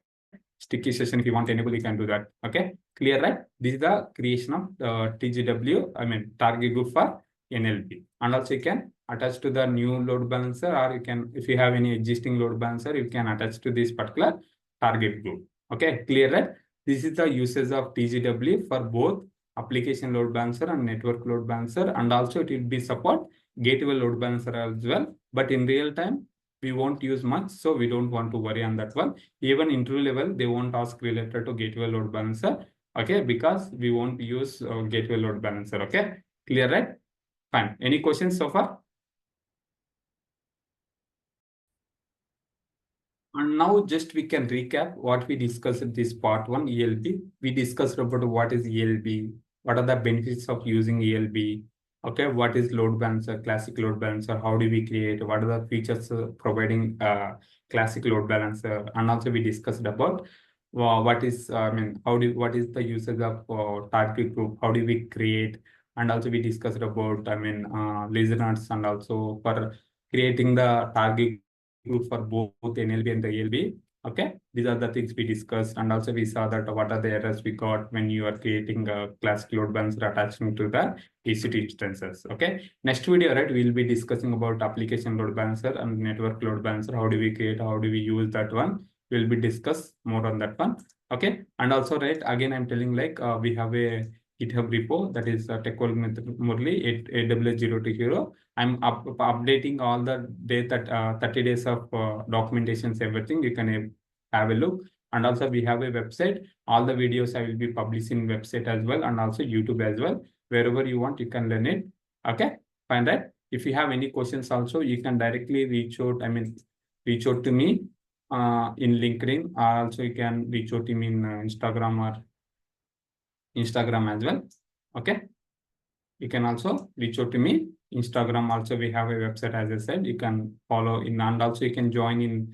sticky session. If you want to enable, you can do that. Okay, clear, right? This is the creation of TGW, I mean target group for NLP. And also you can attach to the new load balancer, or you can, if you have any existing load balancer, you can attach to this particular target group. Okay, clear, right? This is the usage of TGW for both application load balancer and network load balancer, and also it will be support gateway load balancer as well. But in real time, we won't use much, so we don't want to worry on that one. Even interview level, they won't ask related to gateway load balancer. Okay, because we won't use gateway load balancer. Okay, clear, right? Fine. Any questions so far? And now just we can recap what we discussed in this part 1 ELB. We discussed about what is ELB, what are the benefits of using ELB, okay, what is load balancer, classic load balancer, how do we create, what are the features providing classic load balancer, and also we discussed about what is, what is the usage of target group, how do we create, and also we discussed about, listeners, and also for creating the target group for both NLB and the ELB. Okay, these are the things we discussed, and also we saw that what are the errors we got when you are creating a classic load balancer attaching to the EC2 instances. Okay, next video, right, we'll be discussing about application load balancer and network load balancer. How do we create? How do we use that one? We'll be discuss more on that one. Okay, and also, right, again, I'm telling like we have a GitHub repo that is TechWorld Murli at AWS 0 to Hero. I'm updating all the data, 30 days of documentations, everything. You can have a look. And also we have a website. All the videos I will be publishing website as well, and also YouTube as well. Wherever you want, you can learn it. Okay, fine, right? If you have any questions also, you can directly reach out. Reach out to me in LinkedIn, or also you can reach out to me in Instagram as well. Okay, you can also reach out to me. Instagram also, we have a website, as I said. You can follow in, and also you can join in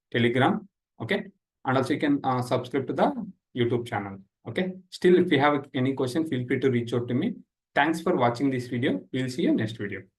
Telegram. Okay, and also you can subscribe to the YouTube channel. Okay, still if you have any question, feel free to reach out to me. Thanks for watching this video. We'll see you next video.